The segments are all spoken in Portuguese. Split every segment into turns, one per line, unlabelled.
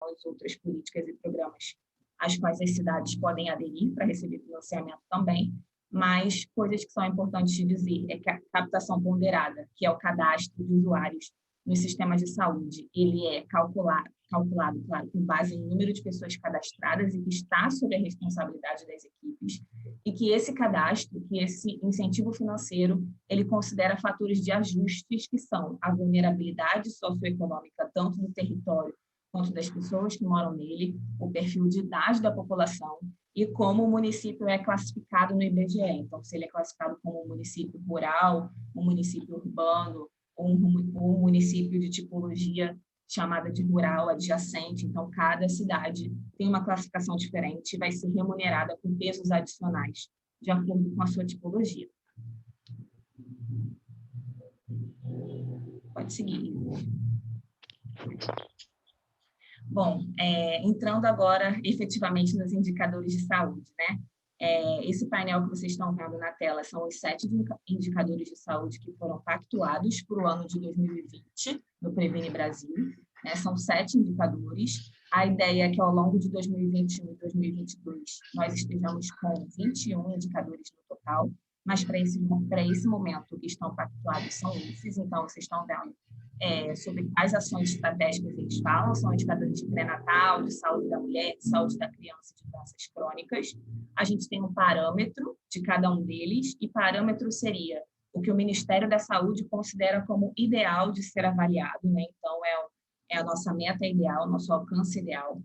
as outras políticas e programas às quais as cidades podem aderir para receber financiamento também, mas coisas que são importantes de dizer é que a captação ponderada, que é o cadastro de usuários nos sistemas de saúde, ele é calculado, claro, com base no número de pessoas cadastradas e que está sob a responsabilidade das equipes, e que esse cadastro, que esse incentivo financeiro, ele considera fatores de ajustes que são a vulnerabilidade socioeconômica, tanto do território quanto das pessoas que moram nele, o perfil de idade da população e como o município é classificado no IBGE. Então, se ele é classificado como um município rural, um município urbano, ou um município de tipologia chamada de rural adjacente. Então, cada cidade tem uma classificação diferente e vai ser remunerada com pesos adicionais, de acordo com a sua tipologia. Pode seguir. Bom, entrando agora efetivamente nos indicadores de saúde, né? Esse painel que vocês estão vendo na tela são os 7 indicadores de saúde que foram pactuados para o ano de 2020 no Previne Brasil, né? São 7 indicadores. A ideia é que ao longo de 2021 e 2022 nós estejamos com 21 indicadores no total, mas para esse momento que estão pactuados são esses. Então, vocês estão vendo sobre quais ações estratégicas eles falam, são indicadores de pré-natal, de saúde da mulher, de saúde da criança e de doenças crônicas. A gente tem um parâmetro de cada um deles, e parâmetro seria o que o Ministério da Saúde considera como ideal de ser avaliado, né? Então, é a nossa meta ideal, nosso alcance ideal.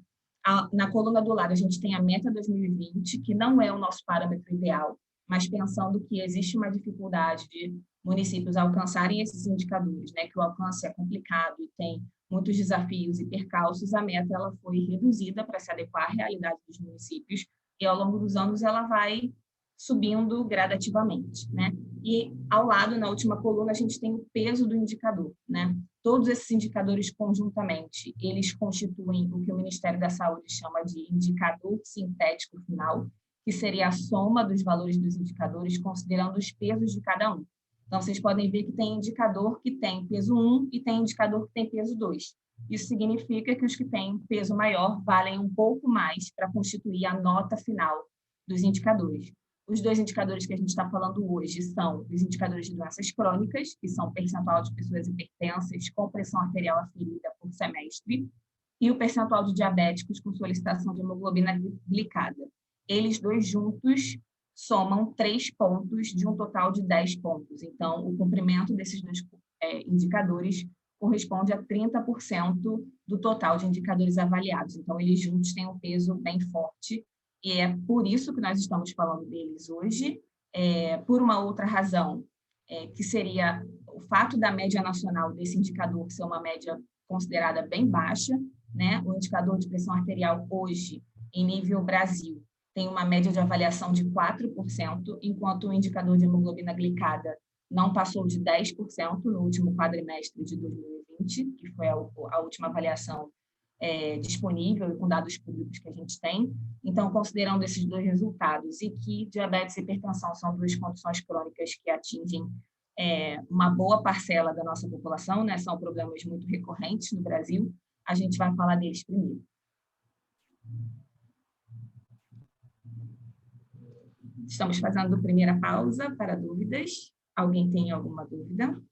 Na coluna do lado, a gente tem a meta 2020, que não é o nosso parâmetro ideal, mas pensando que existe uma dificuldade de municípios alcançarem esses indicadores, né, que o alcance é complicado e tem muitos desafios e percalços, a meta ela foi reduzida para se adequar à realidade dos municípios e, ao longo dos anos, ela vai subindo gradativamente, né? E, ao lado, na última coluna, a gente tem o peso do indicador, né? Todos esses indicadores, conjuntamente, eles constituem o que o Ministério da Saúde chama de indicador sintético final, que seria a soma dos valores dos indicadores, considerando os pesos de cada um. Então, vocês podem ver que tem indicador que tem peso 1 e tem indicador que tem peso 2. Isso significa que os que têm peso maior valem um pouco mais para constituir a nota final dos indicadores. Os 2 indicadores que a gente está falando hoje são os indicadores de doenças crônicas, que são o percentual de pessoas hipertensas com pressão arterial aferida por semestre, e o percentual de diabéticos com solicitação de hemoglobina glicada. Eles dois juntos somam 3 pontos de um total de 10 pontos. Então, o cumprimento desses 2 indicadores corresponde a 30% do total de indicadores avaliados. Então, eles juntos têm um peso bem forte, e é por isso que nós estamos falando deles hoje. Por uma outra razão, que seria o fato da média nacional desse indicador ser uma média considerada bem baixa, né? O indicador de pressão arterial hoje, em nível Brasil, tem uma média de avaliação de 4%, enquanto o indicador de hemoglobina glicada não passou de 10% no último quadrimestre de 2020, que foi a última avaliação disponível e com dados públicos que a gente tem. Então, considerando esses 2 resultados e que diabetes e hipertensão são 2 condições crônicas que atingem uma boa parcela da nossa população, né? São problemas muito recorrentes no Brasil, a gente vai falar deles primeiro. Estamos fazendo primeira pausa para dúvidas. Alguém tem alguma dúvida?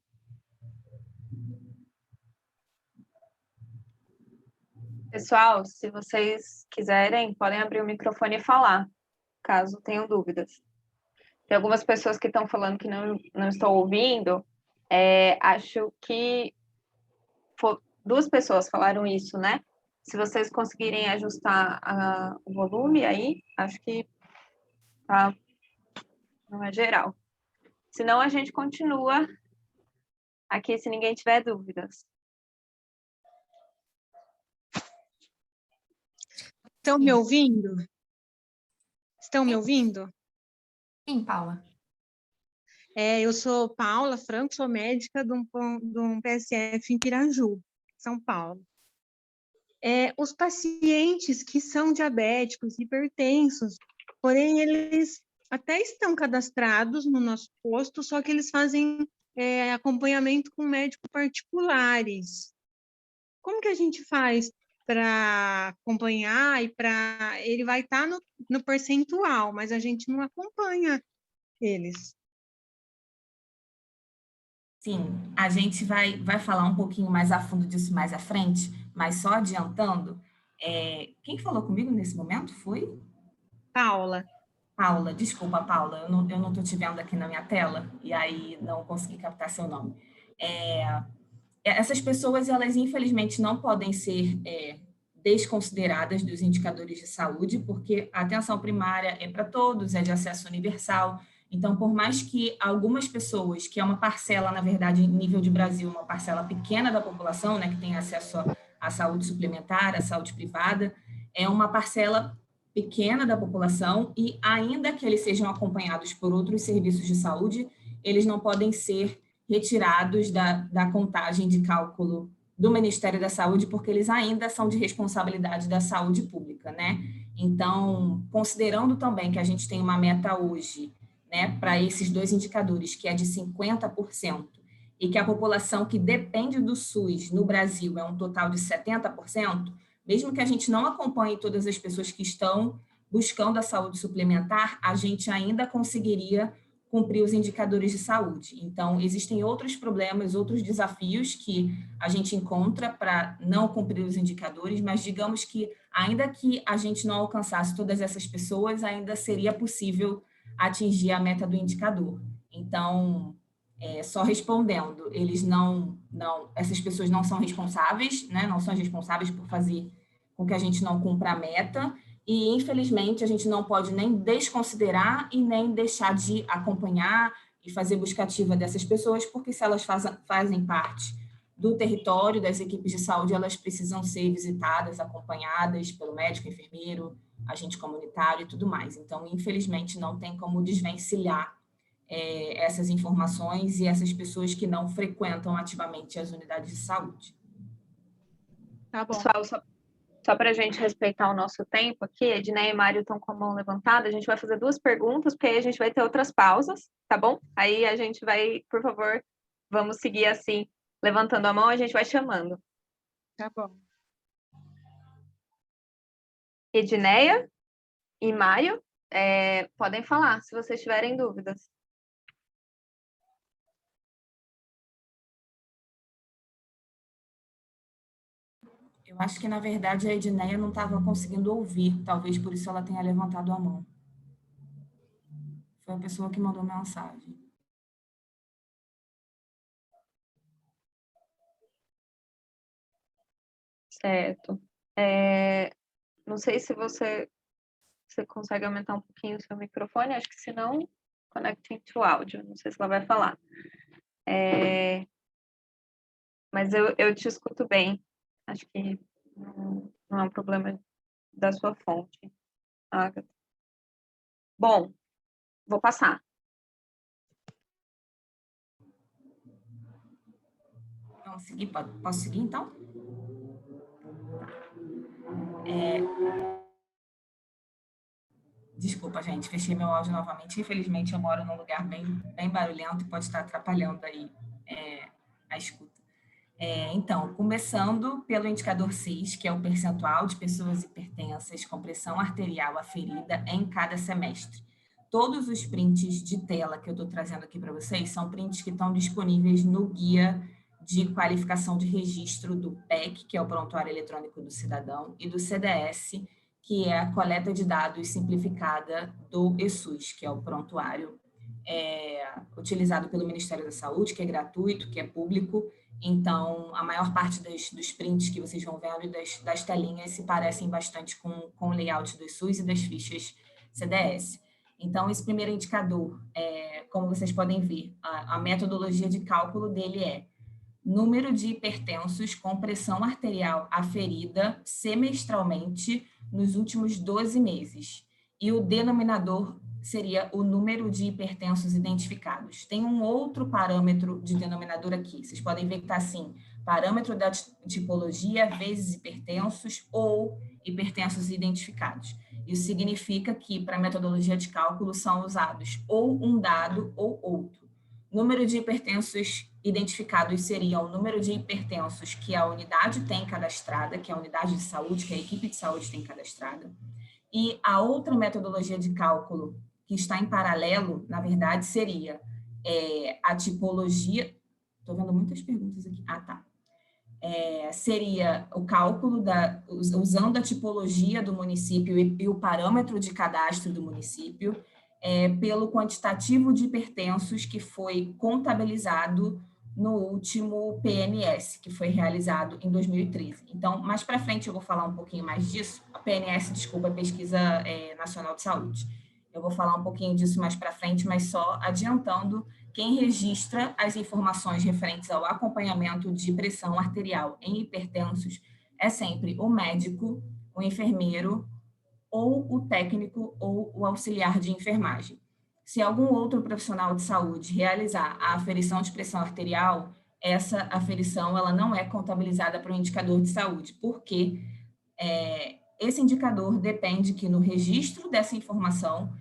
Pessoal, se vocês quiserem, podem abrir o microfone e falar, caso tenham dúvidas. Tem algumas pessoas que estão falando que não estão ouvindo. Acho que 2 pessoas falaram isso, né? Se vocês conseguirem ajustar o volume aí, acho que tá, não é geral. Senão, a gente continua aqui, se ninguém tiver dúvidas.
Estão me ouvindo? Estão me ouvindo?
Sim, Paula.
Eu sou Paula Franco, sou médica de um PSF em Piraju, São Paulo. Os pacientes que são diabéticos, hipertensos, porém eles até estão cadastrados no nosso posto, só que eles fazem acompanhamento com médicos particulares. Como que a gente faz para acompanhar e para ele vai estar no percentual, mas a gente não acompanha eles.
Sim, a gente vai falar um pouquinho mais a fundo disso mais à frente, mas só adiantando, quem falou comigo nesse momento foi?
Paula,
Paula, desculpa, Paula, eu não estou te vendo aqui na minha tela, e aí não consegui captar seu nome. Essas pessoas, elas infelizmente não podem ser desconsideradas dos indicadores de saúde, porque a atenção primária é para todos, é de acesso universal. Então, por mais que algumas pessoas, que é uma parcela, na verdade, em nível de Brasil, uma parcela pequena da população, né, que tem acesso à saúde suplementar, à saúde privada, é uma parcela pequena da população e, ainda que eles sejam acompanhados por outros serviços de saúde, eles não podem ser retirados da contagem de cálculo do Ministério da Saúde, porque eles ainda são de responsabilidade da saúde pública, né? Então, considerando também que a gente tem uma meta hoje, né, para esses dois indicadores, que é de 50%, e que a população que depende do SUS no Brasil é um total de 70%, mesmo que a gente não acompanhe todas as pessoas que estão buscando a saúde suplementar, a gente ainda conseguiria cumprir os indicadores de saúde. Então, existem outros problemas, outros desafios que a gente encontra para não cumprir os indicadores, mas digamos que, ainda que a gente não alcançasse todas essas pessoas, ainda seria possível atingir a meta do indicador. Então, só respondendo, essas pessoas não são responsáveis, né? Não são responsáveis por fazer com que a gente não cumpra a meta, e, infelizmente, a gente não pode nem desconsiderar e nem deixar de acompanhar e fazer busca ativa dessas pessoas, porque se elas fazem parte do território das equipes de saúde, elas precisam ser visitadas, acompanhadas pelo médico, enfermeiro, agente comunitário e tudo mais. Então, infelizmente, não tem como desvencilhar essas informações e essas pessoas que não frequentam ativamente as unidades de saúde.
Tá bom. Pessoal, só para a gente respeitar o nosso tempo aqui, Edneia e Mário estão com a mão levantada, a gente vai fazer 2 perguntas, porque aí a gente vai ter outras pausas, tá bom? Aí a gente vai, por favor, vamos seguir assim, levantando a mão, a gente vai chamando.
tá bom.
Edneia e Mário, podem falar, se vocês tiverem dúvidas.
Eu acho que, na verdade, a Edneia não estava conseguindo ouvir, talvez por isso ela tenha levantado a mão. Foi a pessoa que mandou mensagem.
Certo. Não sei se você consegue aumentar um pouquinho o seu microfone, acho que se não, conectem to áudio, não sei se ela vai falar. Mas eu te escuto bem, acho que não é um problema da sua fonte, Agatha. Bom, vou passar.
Vamos seguir? Posso seguir, então? Desculpa, gente, fechei meu áudio novamente. Infelizmente, eu moro num lugar bem barulhento e pode estar atrapalhando aí a escuta. Então, começando pelo indicador 6, que é o percentual de pessoas hipertensas com pressão arterial aferida em cada semestre. Todos os prints de tela que eu estou trazendo aqui para vocês são prints que estão disponíveis no guia de qualificação de registro do PEC, que é o Prontuário Eletrônico do Cidadão, e do CDS, que é a coleta de dados simplificada do ESUS, que é o prontuário utilizado pelo Ministério da Saúde, que é gratuito, que é público. Então, a maior parte dos prints que vocês vão vendo e das telinhas se parecem bastante com o layout do SUS e das fichas CDS. Então, esse primeiro indicador, como vocês podem ver, a metodologia de cálculo dele é número de hipertensos com pressão arterial aferida semestralmente nos últimos 12 meses. E o denominador seria o número de hipertensos identificados. Tem um outro parâmetro de denominador aqui. Vocês podem ver que está assim, parâmetro da tipologia vezes hipertensos ou hipertensos identificados. Isso significa que, para a metodologia de cálculo, são usados ou um dado ou outro. Número de hipertensos identificados seriam o número de hipertensos que a unidade tem cadastrada, que a unidade de saúde, que a equipe de saúde tem cadastrada. E a outra metodologia de cálculo que está em paralelo, na verdade, seria a tipologia... Estou vendo muitas perguntas aqui. Ah, tá. Seria o cálculo usando a tipologia do município e o parâmetro de cadastro do município, pelo quantitativo de hipertensos que foi contabilizado no último PNS, que foi realizado em 2013. Então, mais para frente eu vou falar um pouquinho mais disso. A PNS, desculpa, a Pesquisa Nacional de Saúde. Eu vou falar um pouquinho disso mais para frente, mas só adiantando, quem registra as informações referentes ao acompanhamento de pressão arterial em hipertensos é sempre o médico, o enfermeiro, ou o técnico ou o auxiliar de enfermagem. Se algum outro profissional de saúde realizar a aferição de pressão arterial, essa aferição ela não é contabilizada para o indicador de saúde, porque esse indicador depende que no registro dessa informação,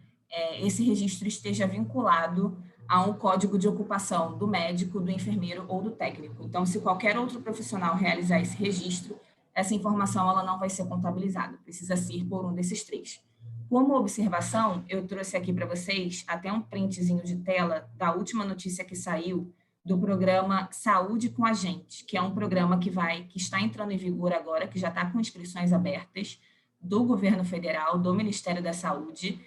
esse registro esteja vinculado a um código de ocupação do médico, do enfermeiro ou do técnico. Então, se qualquer outro profissional realizar esse registro, essa informação ela não vai ser contabilizada, precisa ser por um desses três. Como observação, eu trouxe aqui para vocês até um printzinho de tela da última notícia que saiu do programa Saúde com a Gente, que é um programa que está entrando em vigor agora, que já está com inscrições abertas do governo federal, do Ministério da Saúde,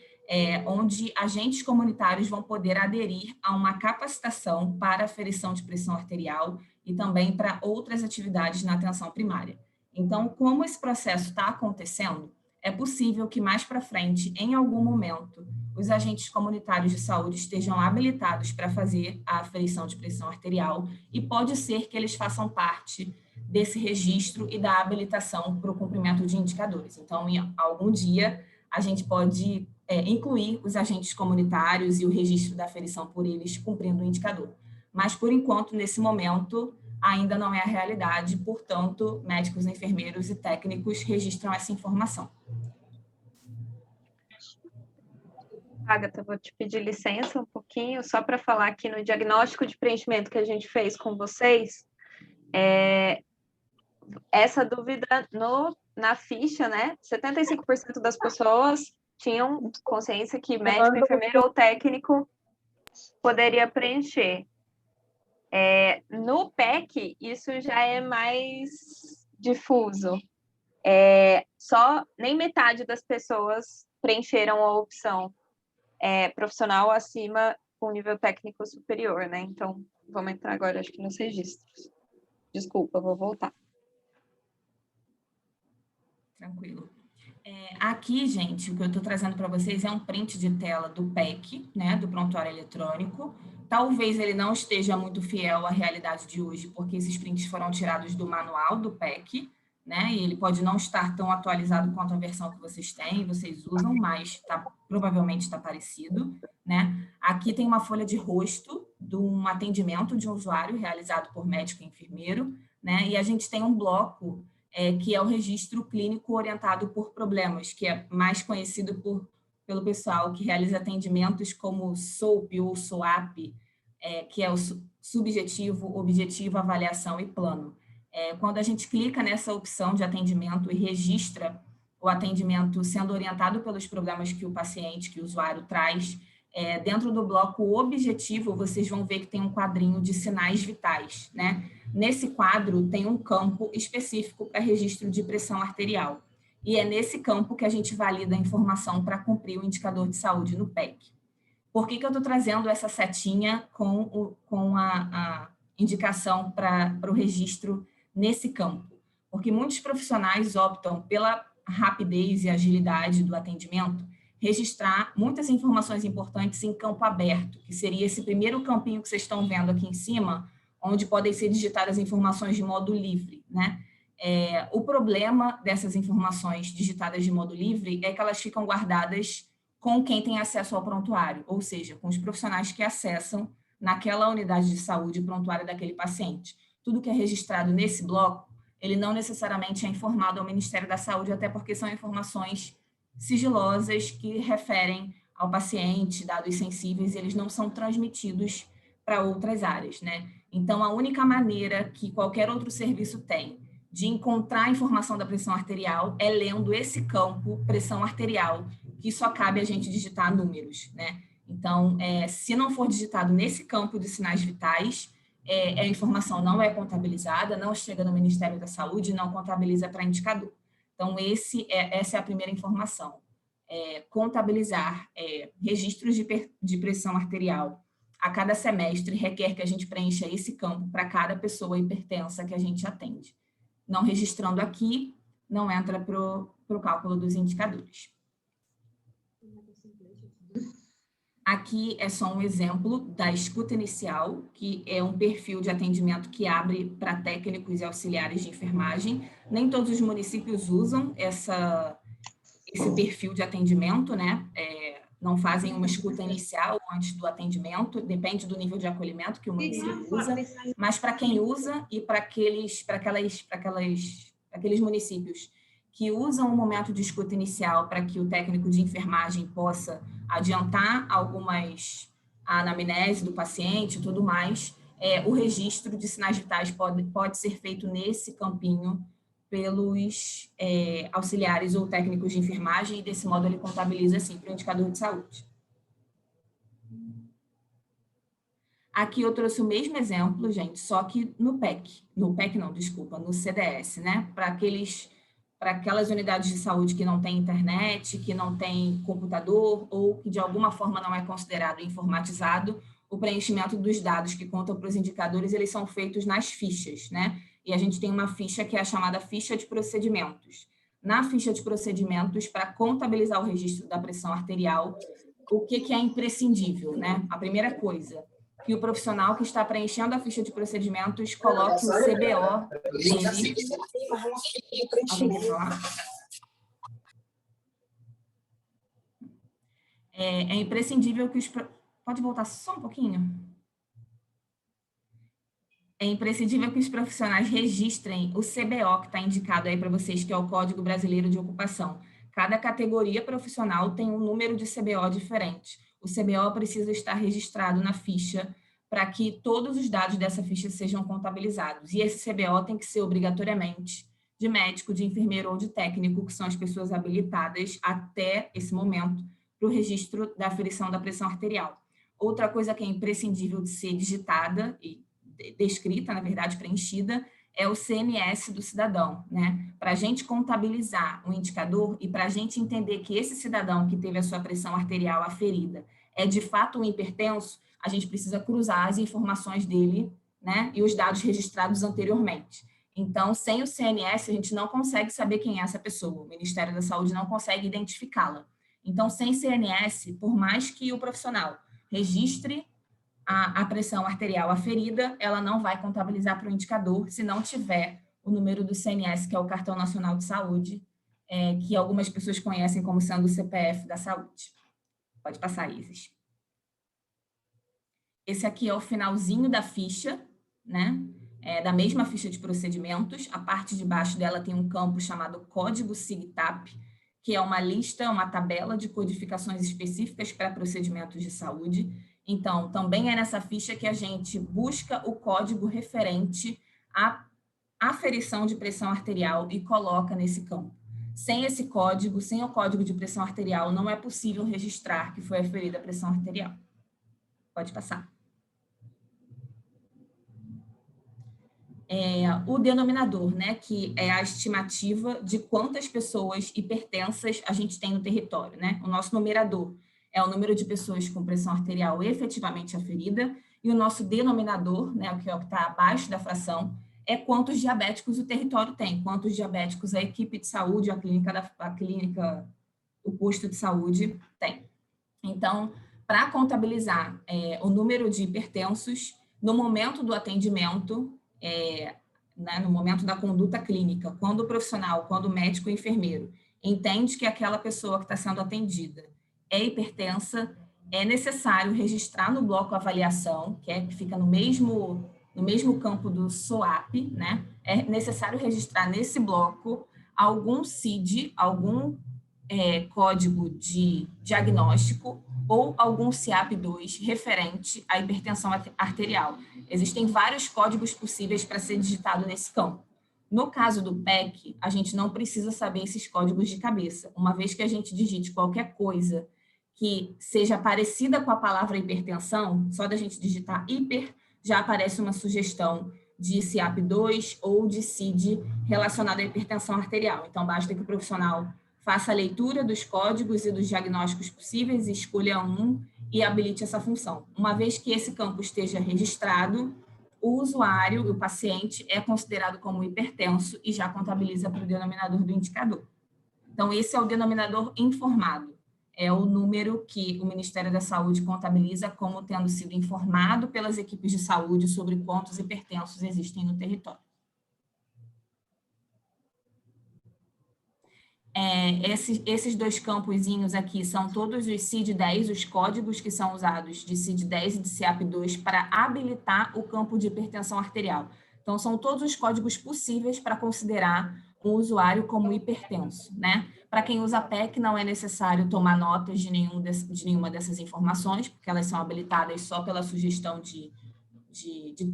onde agentes comunitários vão poder aderir a uma capacitação para aferição de pressão arterial e também para outras atividades na atenção primária. Então, como esse processo está acontecendo, é possível que mais para frente, em algum momento, os agentes comunitários de saúde estejam habilitados para fazer a aferição de pressão arterial e pode ser que eles façam parte desse registro e da habilitação para o cumprimento de indicadores. Então, em algum dia, a gente pode incluir os agentes comunitários e o registro da aferição por eles cumprindo o indicador. Mas, por enquanto, nesse momento, ainda não é a realidade, portanto, médicos, enfermeiros e técnicos registram essa informação.
Agatha, vou te pedir licença um pouquinho, só para falar aqui no diagnóstico de preenchimento que a gente fez com vocês, essa dúvida na ficha, né? 75% das pessoas tinham consciência que médico, enfermeiro ou técnico poderia preencher. No PEC, isso já é mais difuso. Só nem metade das pessoas preencheram a opção profissional acima com nível técnico superior, né? Então, vamos entrar agora, acho que nos registros. Desculpa, vou voltar.
Tranquilo. Aqui, gente, o que eu estou trazendo para vocês é um print de tela do PEC, né, do prontuário eletrônico. Talvez ele não esteja muito fiel à realidade de hoje, porque esses prints foram tirados do manual do PEC, né, e ele pode não estar tão atualizado quanto a versão que vocês têm, vocês usam, mas provavelmente está parecido, né. Aqui tem uma folha de rosto de um atendimento de um usuário realizado por médico e enfermeiro, né, e a gente tem um bloco que é o registro clínico orientado por problemas, que é mais conhecido pelo pessoal que realiza atendimentos como SOAP ou SOAP, que é o subjetivo, objetivo, avaliação e plano. Quando a gente clica nessa opção de atendimento e registra o atendimento sendo orientado pelos problemas que o paciente, que o usuário traz, dentro do bloco objetivo, vocês vão ver que tem um quadrinho de sinais vitais, né? Nesse quadro tem um campo específico para registro de pressão arterial. E é nesse campo que a gente valida a informação para cumprir o indicador de saúde no PEC. Por que eu estou trazendo essa setinha com a indicação para o registro nesse campo? Porque muitos profissionais optam pela rapidez e agilidade do atendimento, registrar muitas informações importantes em campo aberto, que seria esse primeiro campinho que vocês estão vendo aqui em cima, onde podem ser digitadas informações de modo livre, né? O problema dessas informações digitadas de modo livre é que elas ficam guardadas com quem tem acesso ao prontuário, ou seja, com os profissionais que acessam naquela unidade de saúde o prontuário daquele paciente. Tudo que é registrado nesse bloco, ele não necessariamente é informado ao Ministério da Saúde, até porque são informações sigilosas que referem ao paciente, dados sensíveis, e eles não são transmitidos para outras áreas, né? Então, a única maneira que qualquer outro serviço tem de encontrar a informação da pressão arterial é lendo esse campo, pressão arterial, que só cabe a gente digitar números, né? Então, se não for digitado nesse campo de sinais vitais, a informação não é contabilizada, não chega no Ministério da Saúde, não contabiliza para indicador. Então, essa é a primeira informação. Contabilizar registros de pressão arterial a cada semestre requer que a gente preencha esse campo para cada pessoa hipertensa que a gente atende. Não registrando aqui, não entra para o cálculo dos indicadores. Aqui é só um exemplo da escuta inicial, que é um perfil de atendimento que abre para técnicos e auxiliares de enfermagem. Nem todos os municípios usam esse perfil de atendimento, né? Não fazem uma escuta inicial antes do atendimento, depende do nível de acolhimento que o município usa, mas para quem usa e para aqueles municípios que usam o momento de escuta inicial para que o técnico de enfermagem possa adiantar a anamnese do paciente e tudo mais, o registro de sinais vitais pode ser feito nesse campinho pelos auxiliares ou técnicos de enfermagem, e desse modo ele contabiliza, assim, para o indicador de saúde. Aqui eu trouxe o mesmo exemplo, gente, só que no CDS, né? Para aquelas unidades de saúde que não têm internet, que não têm computador, ou que de alguma forma não é considerado informatizado, o preenchimento dos dados que contam para os indicadores, eles são feitos nas fichas, né? E a gente tem uma ficha que é a chamada ficha de procedimentos. Na ficha de procedimentos, para contabilizar o registro da pressão arterial, o que é imprescindível, né? A primeira coisa, que o profissional que está preenchendo a ficha de procedimentos coloque o CBO dele. Alguém quer falar? É imprescindível que os... Pode voltar só um pouquinho? É imprescindível que os profissionais registrem o CBO, que está indicado aí para vocês, que é o Código Brasileiro de Ocupação. Cada categoria profissional tem um número de CBO diferente. O CBO precisa estar registrado na ficha para que todos os dados dessa ficha sejam contabilizados. E esse CBO tem que ser obrigatoriamente de médico, de enfermeiro ou de técnico, que são as pessoas habilitadas até esse momento para o registro da aferição da pressão arterial. Outra coisa que é imprescindível de ser digitada e descrita, na verdade, preenchida, é o CNS do cidadão, né? Para a gente contabilizar o indicador e para a gente entender que esse cidadão que teve a sua pressão arterial aferida é de fato um hipertenso, a gente precisa cruzar as informações dele, né? E os dados registrados anteriormente. Então, sem o CNS, a gente não consegue saber quem é essa pessoa. O Ministério da Saúde não consegue identificá-la. Então, sem CNS, por mais que o profissional registre a pressão arterial aferida, ela não vai contabilizar para o indicador se não tiver o número do CNS, que é o Cartão Nacional de Saúde, que algumas pessoas conhecem como sendo o CPF da saúde. Pode passar, Isis. Esse aqui é o finalzinho da ficha, né? Da mesma ficha de procedimentos. A parte de baixo dela tem um campo chamado Código SIGTAP, que é uma lista, uma tabela de codificações específicas para procedimentos de saúde. Então, também é nessa ficha que a gente busca o código referente à aferição de pressão arterial e coloca nesse campo. Sem esse código, sem o código de pressão arterial, não é possível registrar que foi aferida a pressão arterial. Pode passar. O denominador, né, que é a estimativa de quantas pessoas hipertensas a gente tem no território, né? O nosso numerador é o número de pessoas com pressão arterial efetivamente aferida, e o nosso denominador, né, que é o que está abaixo da fração, é quantos diabéticos o território tem, quantos diabéticos a equipe de saúde, o posto de saúde tem. Então, para contabilizar o número de hipertensos, no momento do atendimento, né, no momento da conduta clínica, quando o profissional, quando o médico ou enfermeiro entende que aquela pessoa que está sendo atendida é hipertensa, é necessário registrar no bloco avaliação, que fica no mesmo campo do SOAP, né? É necessário registrar nesse bloco algum CID, algum código de diagnóstico ou algum CIAP2 referente à hipertensão arterial. Existem vários códigos possíveis para ser digitado nesse campo. No caso do PEC, a gente não precisa saber esses códigos de cabeça. Uma vez que a gente digite qualquer coisa que seja parecida com a palavra hipertensão, só da gente digitar hiper, já aparece uma sugestão de CIAP2 ou de CID relacionado à hipertensão arterial. Então, basta que o profissional faça a leitura dos códigos e dos diagnósticos possíveis, escolha um e habilite essa função. Uma vez que esse campo esteja registrado, o usuário, o paciente, é considerado como hipertenso e já contabiliza para o denominador do indicador. Então, esse é o denominador informado. É o número que o Ministério da Saúde contabiliza como tendo sido informado pelas equipes de saúde sobre quantos hipertensos existem no território. Esses dois campozinhos aqui são todos os CID-10, os códigos que são usados de CID-10 e de CIAP2 para habilitar o campo de hipertensão arterial. Então, são todos os códigos possíveis para considerar um usuário como hipertenso, né? Para quem usa PEC, não é necessário tomar notas de nenhuma dessas informações, porque elas são habilitadas só pela sugestão de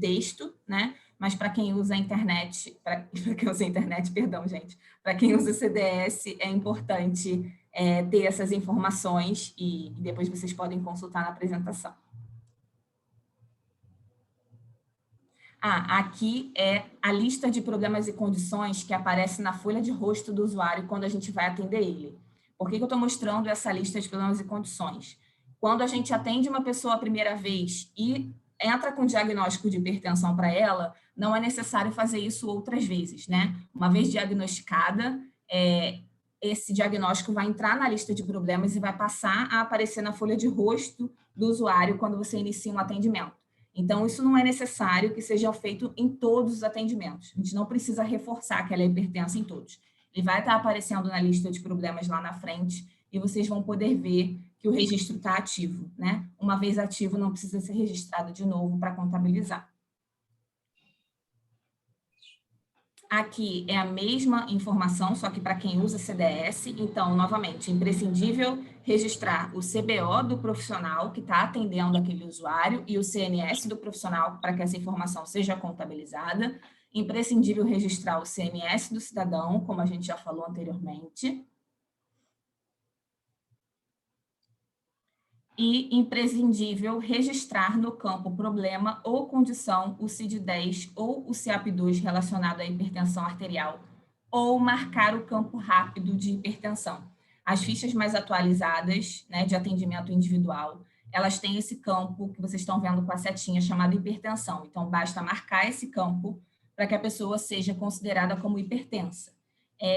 texto, né? Mas para quem usa a internet, para quem usa CDS, é importante ter essas informações e depois vocês podem consultar na apresentação. Aqui é a lista de problemas e condições que aparece na folha de rosto do usuário quando a gente vai atender ele. Por que eu estou mostrando essa lista de problemas e condições? Quando a gente atende uma pessoa a primeira vez e entra com diagnóstico de hipertensão para ela, não é necessário fazer isso outras vezes, né? Uma vez diagnosticada, esse diagnóstico vai entrar na lista de problemas e vai passar a aparecer na folha de rosto do usuário quando você inicia um atendimento. Então, isso não é necessário que seja feito em todos os atendimentos. A gente não precisa reforçar que ela é hipertensa em todos. Ele vai estar aparecendo na lista de problemas lá na frente e vocês vão poder ver que o registro está ativo, né? Uma vez ativo, não precisa ser registrado de novo para contabilizar. Aqui é a mesma informação, só que para quem usa CDS. Então, novamente, imprescindível registrar o CBO do profissional que está atendendo aquele usuário e o CNS do profissional para que essa informação seja contabilizada. Imprescindível registrar o CNS do cidadão, como a gente já falou anteriormente. E imprescindível registrar no campo problema ou condição o CID-10 ou o CIAP2 relacionado à hipertensão arterial, ou marcar o campo rápido de hipertensão. As fichas mais atualizadas, né, de atendimento individual, elas têm esse campo que vocês estão vendo com a setinha chamada hipertensão. Então, basta marcar esse campo para que a pessoa seja considerada como hipertensa.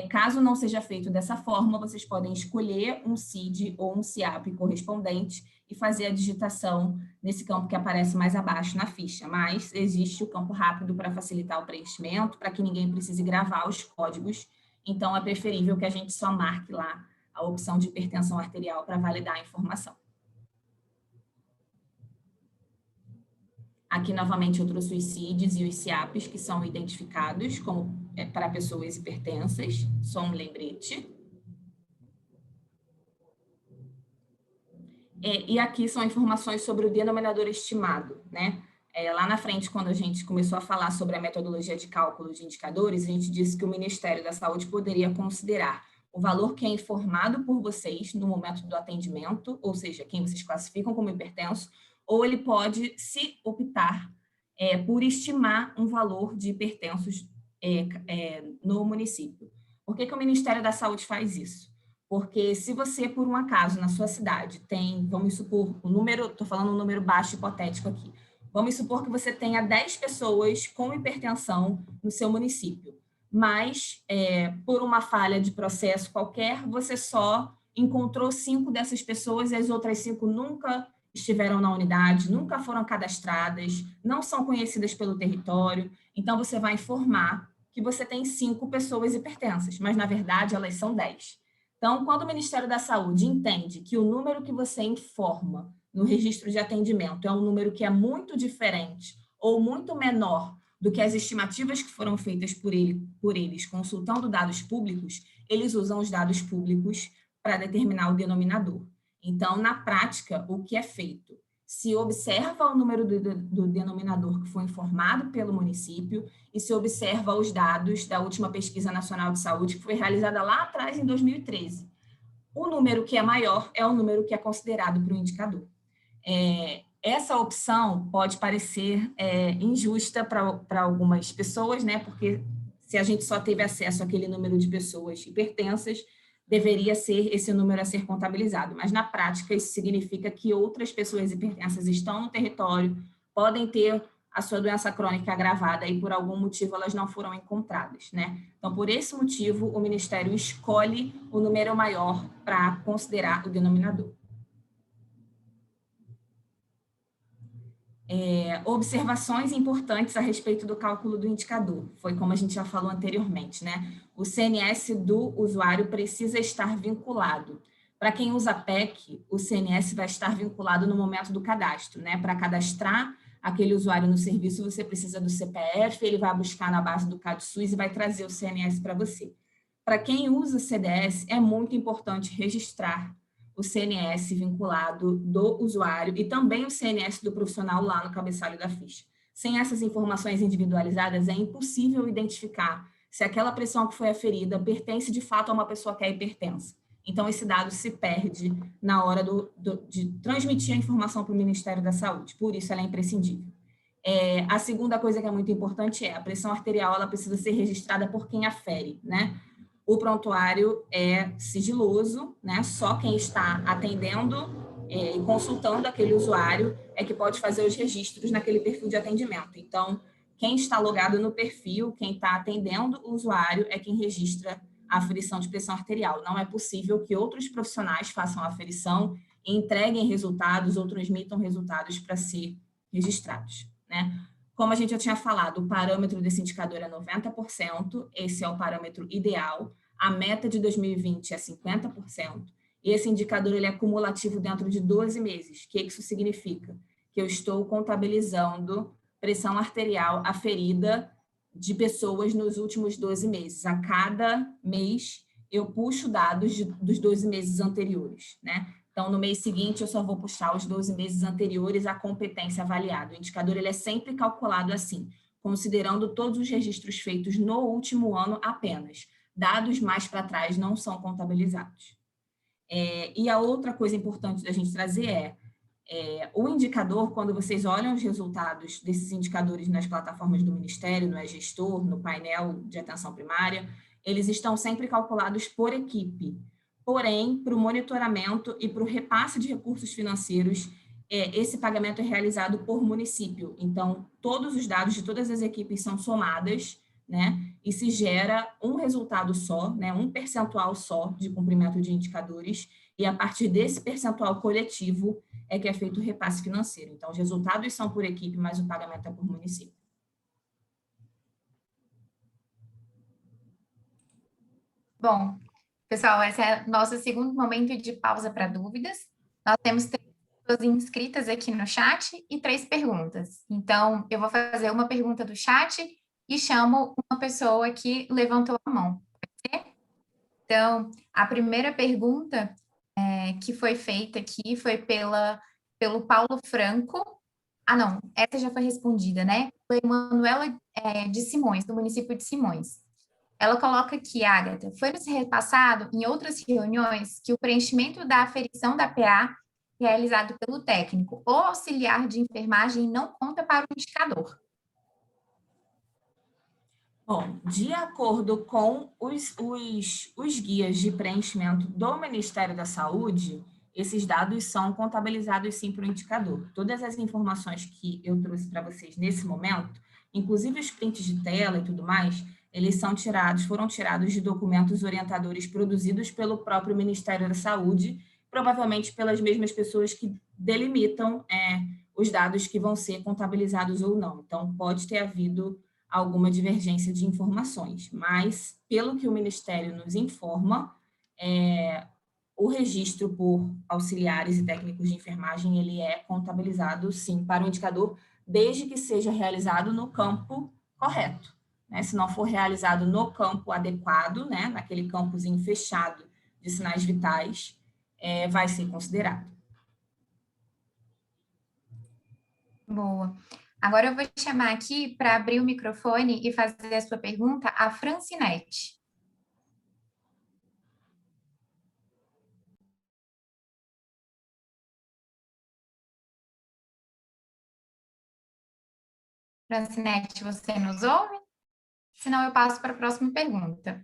Caso não seja feito dessa forma, vocês podem escolher um CID ou um CIAP correspondente e fazer a digitação nesse campo que aparece mais abaixo na ficha. Mas existe o campo rápido para facilitar o preenchimento, para que ninguém precise gravar os códigos. Então, é preferível que a gente só marque lá a opção de hipertensão arterial para validar a informação. Aqui, novamente, eu trouxe os CIDs e os CIAPs, que são identificados como para pessoas hipertensas, só um lembrete. E aqui são informações sobre o denominador estimado, né? Lá na frente, quando a gente começou a falar sobre a metodologia de cálculo de indicadores, a gente disse que o Ministério da Saúde poderia considerar o valor que é informado por vocês no momento do atendimento, ou seja, quem vocês classificam como hipertenso, ou ele pode, se optar, por estimar um valor de hipertensos no município. Por que o Ministério da Saúde faz isso? Porque se você, por um acaso, na sua cidade tem, vamos supor, estou falando um número baixo hipotético aqui, vamos supor que você tenha 10 pessoas com hipertensão no seu município, mas por uma falha de processo qualquer, você só encontrou 5 dessas pessoas e as outras 5 nunca estiveram na unidade, nunca foram cadastradas, não são conhecidas pelo território, então você vai informar que você tem 5 pessoas hipertensas, mas na verdade elas são 10. Então, quando o Ministério da Saúde entende que o número que você informa no registro de atendimento é um número que é muito diferente ou muito menor do que as estimativas que foram feitas por eles consultando dados públicos, eles usam os dados públicos para determinar o denominador. Então, na prática, o que é feito? Se observa o número do denominador que foi informado pelo município e se observa os dados da última pesquisa nacional de saúde, que foi realizada lá atrás, em 2013. O número que é maior é o número que é considerado para o indicador. Essa opção pode parecer injusta para algumas pessoas, né? Porque se a gente só teve acesso àquele número de pessoas hipertensas, deveria ser esse número a ser contabilizado. Mas, na prática, isso significa que outras pessoas hipertensas estão no território, podem ter a sua doença crônica agravada e, por algum motivo, elas não foram encontradas, né? Então, por esse motivo, o Ministério escolhe o número maior para considerar o denominador. Observações importantes a respeito do cálculo do indicador. Foi como a gente já falou anteriormente, né? O CNS do usuário precisa estar vinculado. Para quem usa PEC, o CNS vai estar vinculado no momento do cadastro, né? Para cadastrar aquele usuário no serviço, você precisa do CPF, ele vai buscar na base do CadSUS e vai trazer o CNS para você. Para quem usa CDS, é muito importante registrar o CNS vinculado do usuário e também o CNS do profissional lá no cabeçalho da ficha. Sem essas informações individualizadas, é impossível identificar se aquela pressão que foi aferida pertence de fato a uma pessoa que é hipertensa. Então, esse dado se perde na hora de transmitir a informação para o Ministério da Saúde. Por isso, ela é imprescindível. A segunda coisa que é muito importante a pressão arterial, ela precisa ser registrada por quem afere, né? O prontuário é sigiloso, né? Só quem está atendendo e consultando aquele usuário é que pode fazer os registros naquele perfil de atendimento. Então, quem está logado no perfil, quem está atendendo o usuário é quem registra a aferição de pressão arterial. Não é possível que outros profissionais façam a aferição e entreguem resultados ou transmitam resultados para ser registrados, né? Como a gente já tinha falado, o parâmetro desse indicador é 90%, esse é o parâmetro ideal, a meta de 2020 é 50%, e esse indicador ele é cumulativo dentro de 12 meses. O que isso significa? Que eu estou contabilizando pressão arterial aferida de pessoas nos últimos 12 meses. A cada mês, eu puxo dados dos 12 meses anteriores, né? Então, no mês seguinte, eu só vou puxar os 12 meses anteriores à competência avaliada. O indicador ele é sempre calculado assim, considerando todos os registros feitos no último ano apenas. Dados mais para trás não são contabilizados. E a outra coisa importante da gente trazer o indicador, quando vocês olham os resultados desses indicadores nas plataformas do Ministério, no e-gestor, no painel de atenção primária, eles estão sempre calculados por equipe. Porém, para o monitoramento e para o repasse de recursos financeiros, esse pagamento é realizado por município. Então, todos os dados de todas as equipes são somadas, né? E se gera um resultado só, né? Um percentual só de cumprimento de indicadores, e a partir desse percentual coletivo é que é feito o repasse financeiro. Então, os resultados são por equipe, mas o pagamento é por município.
Bom, pessoal, esse é o nosso segundo momento de pausa para dúvidas. Nós temos 3 pessoas inscritas aqui no chat e 3 perguntas. Então, eu vou fazer uma pergunta do chat e chamo uma pessoa que levantou a mão. Pode ser? Então, a primeira pergunta que foi feita aqui foi pelo Paulo Franco. Ah, não, essa já foi respondida, né? Foi Manuela de Simões, do município de Simões. Ela coloca aqui, Ágata, foi-nos repassado em outras reuniões que o preenchimento da aferição da PA realizado pelo técnico ou auxiliar de enfermagem não conta para o indicador.
Bom, de acordo com os guias de preenchimento do Ministério da Saúde, esses dados são contabilizados sim para o indicador. Todas as informações que eu trouxe para vocês nesse momento, inclusive os prints de tela e tudo mais, eles foram tirados de documentos orientadores produzidos pelo próprio Ministério da Saúde, provavelmente pelas mesmas pessoas que delimitam os dados que vão ser contabilizados ou não. Então, pode ter havido alguma divergência de informações, mas, pelo que o Ministério nos informa, o registro por auxiliares e técnicos de enfermagem, ele é contabilizado, sim, para o indicador, desde que seja realizado no campo correto, né? Se não for realizado no campo adequado, né, naquele campozinho fechado de sinais vitais vai ser considerado.
Boa. Agora eu vou te chamar aqui para abrir o microfone e fazer a sua pergunta a Francinete. Francinete, você nos ouve? Senão eu passo para a próxima pergunta.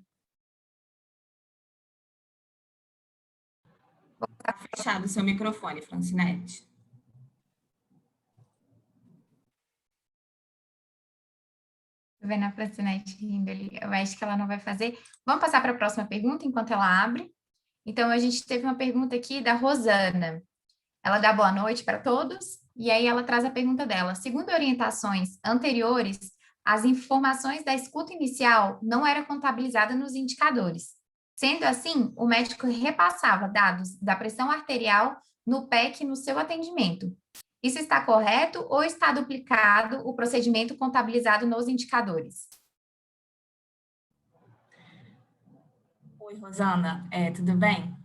Está fechado o seu microfone, Francinete.
Tô vendo a Francinete rindo ali. Eu acho que ela não vai fazer. Vamos passar para a próxima pergunta enquanto ela abre. Então, a gente teve uma pergunta aqui da Rosana. Ela dá boa noite para todos, e aí ela traz a pergunta dela. Segundo orientações anteriores, as informações da escuta inicial não eram contabilizadas nos indicadores. Sendo assim, o médico repassava dados da pressão arterial no PEC no seu atendimento. Isso está correto ou está duplicado o procedimento contabilizado nos indicadores?
Oi, Rosana, tudo bem?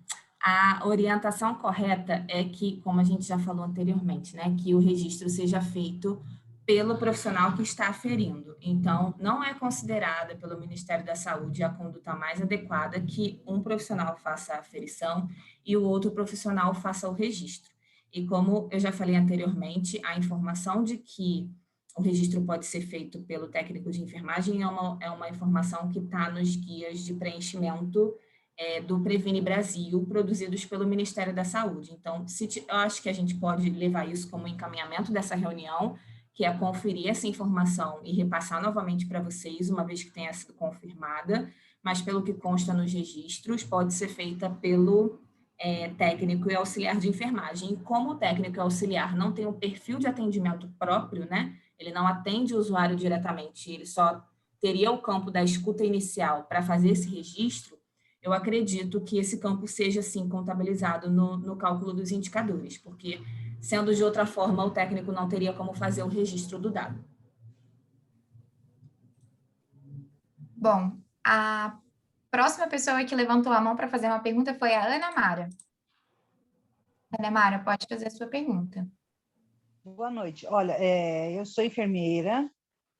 A orientação correta é que, como a gente já falou anteriormente, né, que o registro seja feito pelo profissional que está aferindo. Então, não é considerada pelo Ministério da Saúde a conduta mais adequada que um profissional faça a aferição e o outro profissional faça o registro. E como eu já falei anteriormente, a informação de que o registro pode ser feito pelo técnico de enfermagem é uma informação que está nos guias de preenchimento do Previne Brasil, produzidos pelo Ministério da Saúde. Então, eu acho que a gente pode levar isso como encaminhamento dessa reunião, que é conferir essa informação e repassar novamente para vocês, uma vez que tenha sido confirmada, mas pelo que consta nos registros, pode ser feita pelo técnico e auxiliar de enfermagem. E como o técnico e auxiliar não tem um perfil de atendimento próprio, né? Ele não atende o usuário diretamente, ele só teria o campo da escuta inicial para fazer esse registro, eu acredito que esse campo seja, sim, contabilizado no cálculo dos indicadores, porque, sendo de outra forma, o técnico não teria como fazer o registro do dado.
Bom, a próxima pessoa que levantou a mão para fazer uma pergunta foi a Ana Mara. Ana Mara, pode fazer a sua pergunta.
Boa noite. Olha, eu sou enfermeira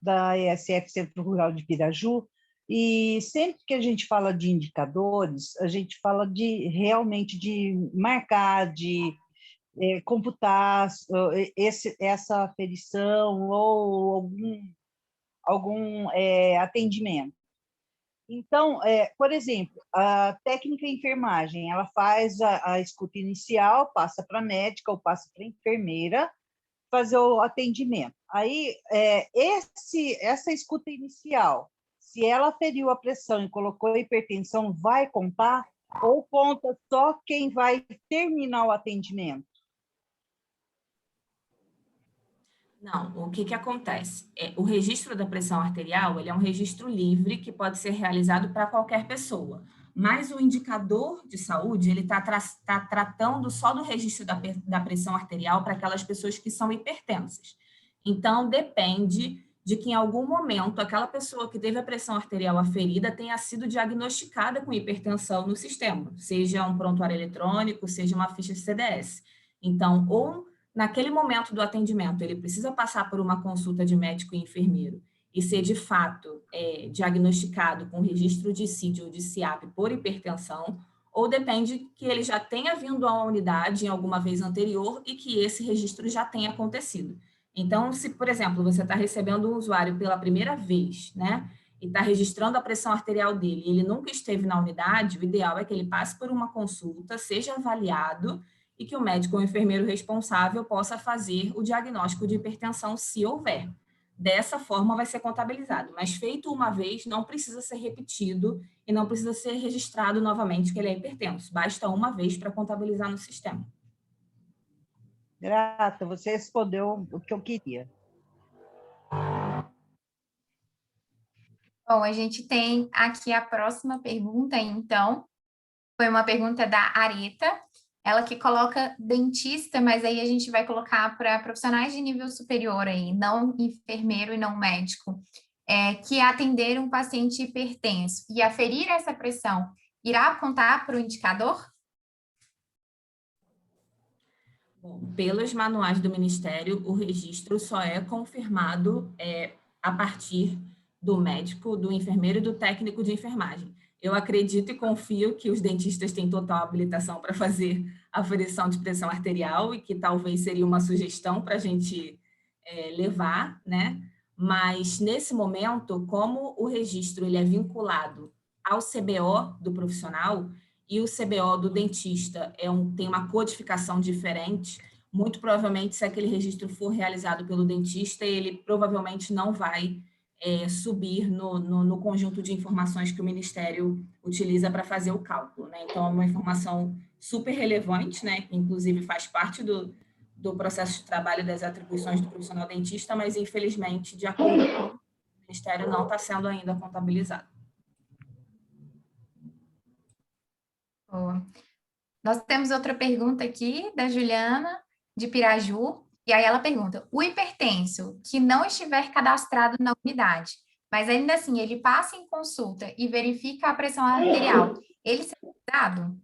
da ESF Centro Rural de Piraju, e sempre que a gente fala de indicadores, a gente fala realmente de marcar, de computar essa aferição ou algum atendimento. Então, por exemplo, a técnica de enfermagem, ela faz a escuta inicial, passa para a médica ou passa para a enfermeira fazer o atendimento. Aí, essa escuta inicial, se ela feriu a pressão e colocou hipertensão, vai contar ou conta só quem vai terminar o atendimento?
Não, o que acontece? O registro da pressão arterial, ele é um registro livre que pode ser realizado para qualquer pessoa, mas o indicador de saúde, ele está tratando só do registro da pressão arterial para aquelas pessoas que são hipertensas. Então, depende de que em algum momento aquela pessoa que teve a pressão arterial aferida tenha sido diagnosticada com hipertensão no sistema, seja um prontuário eletrônico, seja uma ficha CDS. Então, ou naquele momento do atendimento, ele precisa passar por uma consulta de médico e enfermeiro e ser, de fato, diagnosticado com registro de CID ou de CIAP por hipertensão, ou depende que ele já tenha vindo à unidade em alguma vez anterior e que esse registro já tenha acontecido. Então, se, por exemplo, você está recebendo um usuário pela primeira vez, né, e está registrando a pressão arterial dele, e ele nunca esteve na unidade, o ideal é que ele passe por uma consulta, seja avaliado, e que o médico ou enfermeiro responsável possa fazer o diagnóstico de hipertensão, se houver. Dessa forma, vai ser contabilizado, mas feito uma vez, não precisa ser repetido e não precisa ser registrado novamente que ele é hipertenso. Basta uma vez para contabilizar no sistema.
Grata, você respondeu o que eu queria.
Bom, a gente tem aqui a próxima pergunta, então. Foi uma pergunta da Areta, ela que coloca dentista, mas aí a gente vai colocar para profissionais de nível superior aí, não enfermeiro e não médico, que atender um paciente hipertenso e aferir essa pressão irá contar para o indicador?
Bom, pelos manuais do Ministério, o registro só é confirmado a partir do médico, do enfermeiro e do técnico de enfermagem. Eu acredito e confio que os dentistas têm total habilitação para fazer aferição de pressão arterial e que talvez seria uma sugestão para a gente levar, né? Mas, nesse momento, como o registro ele é vinculado ao CBO do profissional e o CBO do dentista tem uma codificação diferente, muito provavelmente, se aquele registro for realizado pelo dentista, ele provavelmente não vai subir no conjunto de informações que o Ministério utiliza para fazer o cálculo, né? Então, é uma informação super relevante, né? Que, inclusive, faz parte do processo de trabalho das atribuições do profissional dentista, mas, infelizmente, de acordo com o Ministério, não está sendo ainda contabilizado.
Boa. Nós temos outra pergunta aqui da Juliana, de Piraju, e aí ela pergunta: o hipertenso que não estiver cadastrado na unidade, mas ainda assim ele passa em consulta e verifica a pressão arterial, ele será dado?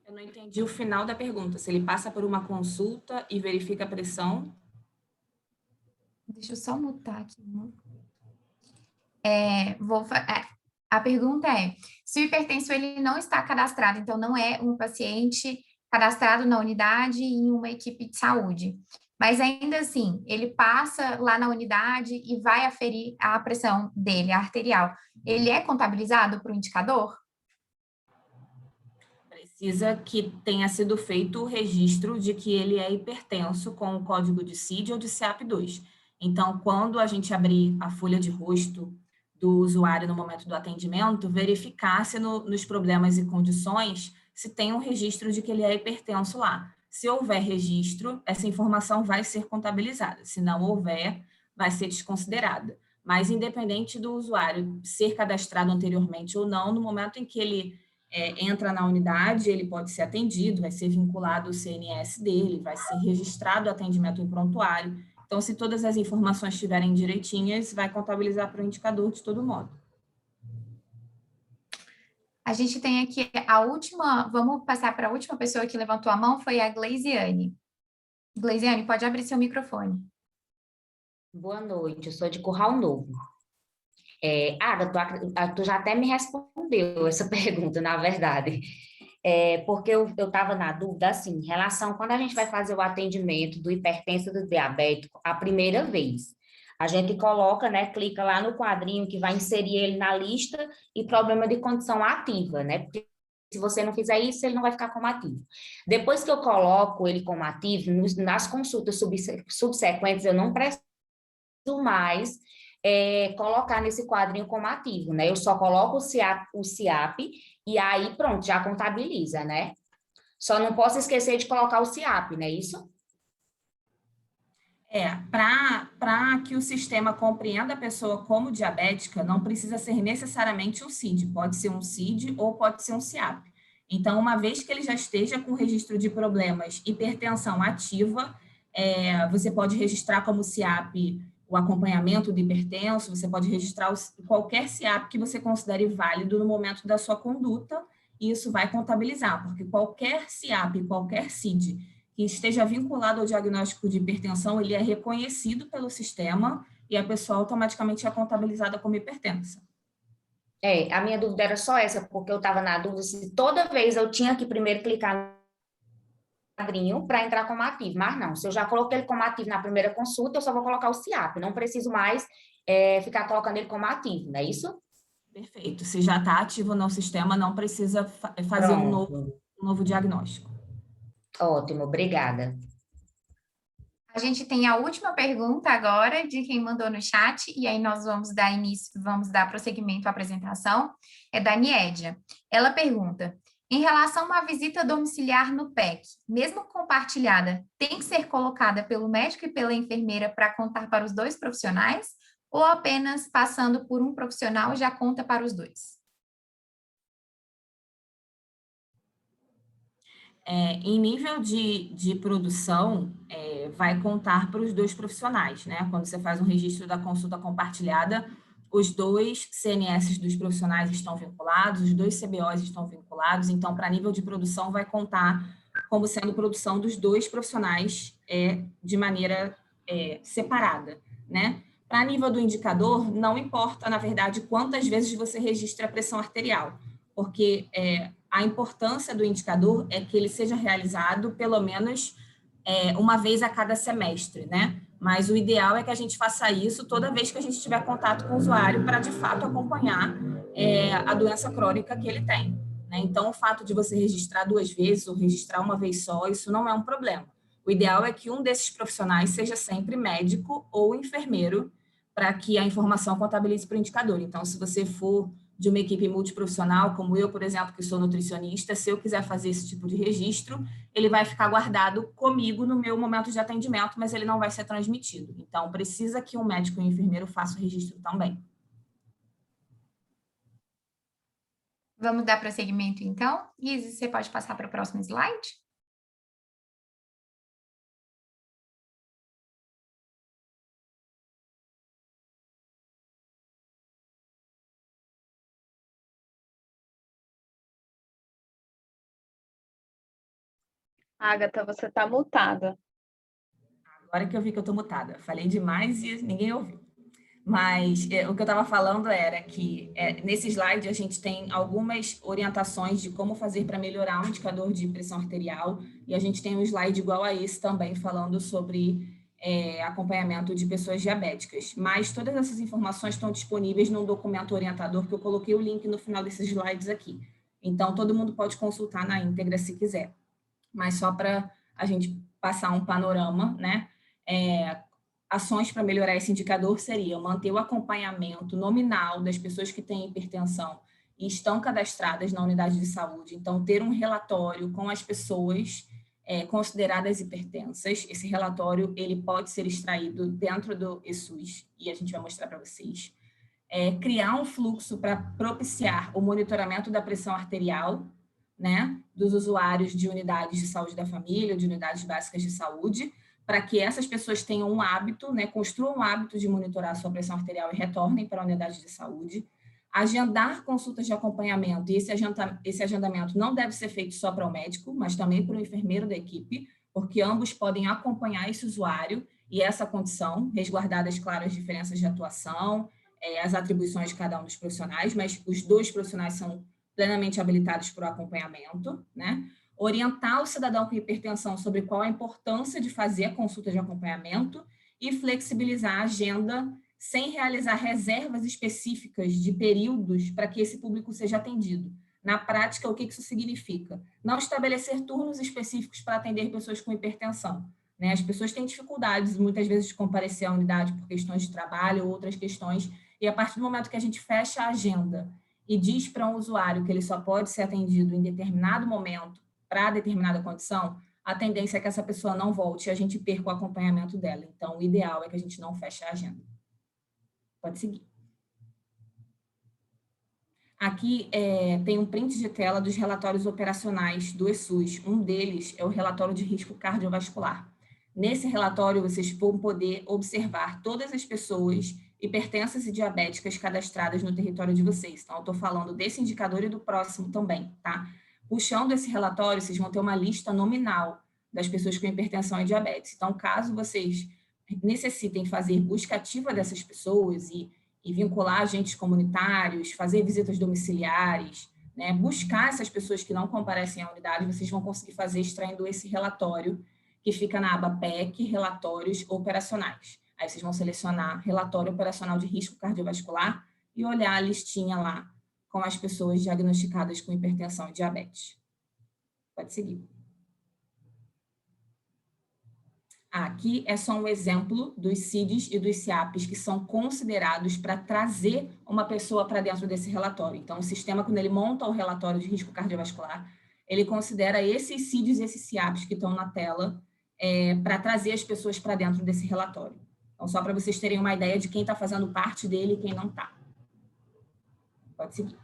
Eu não entendi o final da pergunta. Se ele passa por uma consulta e verifica a pressão...
Deixa eu só mutar aqui. A pergunta é, se o hipertenso ele não está cadastrado, então não é um paciente cadastrado na unidade em uma equipe de saúde, mas ainda assim, ele passa lá na unidade e vai aferir a pressão dele, a arterial. Ele é contabilizado para o indicador?
Precisa que tenha sido feito o registro de que ele é hipertenso com o código de CID ou de CEAP2. Então, quando a gente abrir a folha de rosto do usuário no momento do atendimento, verificar se nos problemas e condições se tem um registro de que ele é hipertenso lá. Se houver registro, essa informação vai ser contabilizada. Se não houver, vai ser desconsiderada. Mas, independente do usuário ser cadastrado anteriormente ou não, no momento em que ele entra na unidade, ele pode ser atendido, vai ser vinculado o CNS dele, vai ser registrado o atendimento em prontuário. Então, se todas as informações estiverem direitinhas, vai contabilizar para o indicador de todo modo.
A gente tem aqui a última, vamos passar para a última pessoa que levantou a mão, foi a Gleisiane. Gleisiane, pode abrir seu microfone.
Boa noite, eu sou de Curral Novo. Tu já até me respondeu essa pergunta, na verdade. Porque eu estava na dúvida, assim, em relação, quando a gente vai fazer o atendimento do hipertenso e do diabético, a primeira vez, a gente coloca, né, clica lá no quadrinho que vai inserir ele na lista e problema de condição ativa, né, porque se você não fizer isso, ele não vai ficar como ativo. Depois que eu coloco ele como ativo, nas consultas subsequentes, eu não preciso mais colocar nesse quadrinho como ativo, né? Eu só coloco o CIAP e aí pronto, já contabiliza, né? Só não posso esquecer de colocar o CIAP, não é isso?
Para que o sistema compreenda a pessoa como diabética, não precisa ser necessariamente um CID, pode ser um CID ou pode ser um CIAP. Então, uma vez que ele já esteja com o registro de problemas hipertensão ativa, você pode registrar como CIAP o acompanhamento do hipertenso, você pode registrar qualquer CIAP que você considere válido no momento da sua conduta, e isso vai contabilizar, porque qualquer CIAP, qualquer CID que esteja vinculado ao diagnóstico de hipertensão, ele é reconhecido pelo sistema e a pessoa automaticamente é contabilizada como hipertensa.
A minha dúvida era só essa, porque eu estava na dúvida se toda vez eu tinha que primeiro clicar no quadrinho para entrar como ativo, mas não, se eu já coloquei ele como ativo na primeira consulta, eu só vou colocar o CIAP, não preciso mais ficar colocando ele como ativo, não é isso?
Perfeito, se já está ativo no sistema, não precisa fazer um novo diagnóstico.
Ótimo, obrigada.
A gente tem a última pergunta agora de quem mandou no chat, e aí nós vamos dar início, vamos dar prosseguimento à apresentação, é da Niédia. Ela pergunta: em relação a uma visita domiciliar no PEC, mesmo compartilhada, tem que ser colocada pelo médico e pela enfermeira para contar para os dois profissionais, ou apenas passando por um profissional já conta para os dois?
Em nível de produção, vai contar para os dois profissionais, né? Quando você faz um registro da consulta compartilhada, os 2 CNS dos profissionais estão vinculados, os 2 CBOs estão vinculados, então, para nível de produção, vai contar como sendo produção dos 2 profissionais de maneira separada, né? Para nível do indicador, não importa, na verdade, quantas vezes você registra a pressão arterial, porque a importância do indicador é que ele seja realizado pelo menos uma vez a cada semestre, né? Mas o ideal é que a gente faça isso toda vez que a gente tiver contato com o usuário para, de fato, acompanhar a doença crônica que ele tem, né? Então, o fato de você registrar 2 vezes ou registrar uma vez só, isso não é um problema. O ideal é que um desses profissionais seja sempre médico ou enfermeiro, para que a informação contabilize para o indicador. Então, se você for de uma equipe multiprofissional, como eu, por exemplo, que sou nutricionista, se eu quiser fazer esse tipo de registro, ele vai ficar guardado comigo no meu momento de atendimento, mas ele não vai ser transmitido. Então, precisa que um médico e um enfermeiro façam o registro também.
Vamos dar prosseguimento, então? Isis, você pode passar para o próximo slide?
Agatha, você está mutada.
Agora que eu vi que eu estou mutada. Falei demais e ninguém ouviu. Mas o que eu estava falando era que nesse slide a gente tem algumas orientações de como fazer para melhorar o indicador de pressão arterial, e a gente tem um slide igual a esse também falando sobre acompanhamento de pessoas diabéticas. Mas todas essas informações estão disponíveis num documento orientador que eu coloquei o link no final desses slides aqui. Então, todo mundo pode consultar na íntegra se quiser. Mas só para a gente passar um panorama, né? Ações para melhorar esse indicador seriam manter o acompanhamento nominal das pessoas que têm hipertensão e estão cadastradas na unidade de saúde. Então, ter um relatório com as pessoas consideradas hipertensas. Esse relatório ele pode ser extraído dentro do ESUS, e a gente vai mostrar para vocês. Criar um fluxo para propiciar o monitoramento da pressão arterial, né, dos usuários de unidades de saúde da família, de unidades básicas de saúde, para que essas pessoas tenham um hábito, né, construam um hábito de monitorar a sua pressão arterial e retornem para a unidade de saúde. Agendar consultas de acompanhamento, e esse agendamento não deve ser feito só para o médico, mas também para o enfermeiro da equipe, porque ambos podem acompanhar esse usuário e essa condição, resguardadas, claro, as diferenças de atuação, as atribuições de cada um dos profissionais, mas os 2 profissionais são plenamente habilitados para o acompanhamento, né? Orientar o cidadão com hipertensão sobre qual a importância de fazer a consulta de acompanhamento e flexibilizar a agenda sem realizar reservas específicas de períodos para que esse público seja atendido. Na prática, o que isso significa? Não estabelecer turnos específicos para atender pessoas com hipertensão, né? As pessoas têm dificuldades, muitas vezes, de comparecer à unidade por questões de trabalho ou outras questões, e a partir do momento que a gente fecha a agenda e diz para um usuário que ele só pode ser atendido em determinado momento, para determinada condição, a tendência é que essa pessoa não volte e a gente perca o acompanhamento dela. Então, o ideal é que a gente não feche a agenda. Pode seguir. Aqui tem um print de tela dos relatórios operacionais do ESUS. Um deles é o relatório de risco cardiovascular. Nesse relatório, vocês vão poder observar todas as pessoas hipertensas e diabéticas cadastradas no território de vocês. Então, eu estou falando desse indicador e do próximo também, tá? Puxando esse relatório, vocês vão ter uma lista nominal das pessoas com hipertensão e diabetes. Então, caso vocês necessitem fazer busca ativa dessas pessoas e vincular agentes comunitários, fazer visitas domiciliares, né, buscar essas pessoas que não comparecem à unidade, vocês vão conseguir fazer extraindo esse relatório que fica na aba PEC, relatórios operacionais. Aí vocês vão selecionar relatório operacional de risco cardiovascular e olhar a listinha lá com as pessoas diagnosticadas com hipertensão e diabetes. Pode seguir. Aqui é só um exemplo dos CIDs e dos CIAPs que são considerados para trazer uma pessoa para dentro desse relatório. Então, o sistema, quando ele monta o relatório de risco cardiovascular, ele considera esses CIDs e esses CIAPs que estão na tela para trazer as pessoas para dentro desse relatório. Então, só para vocês terem uma ideia de quem está fazendo parte dele e quem não está. Pode seguir.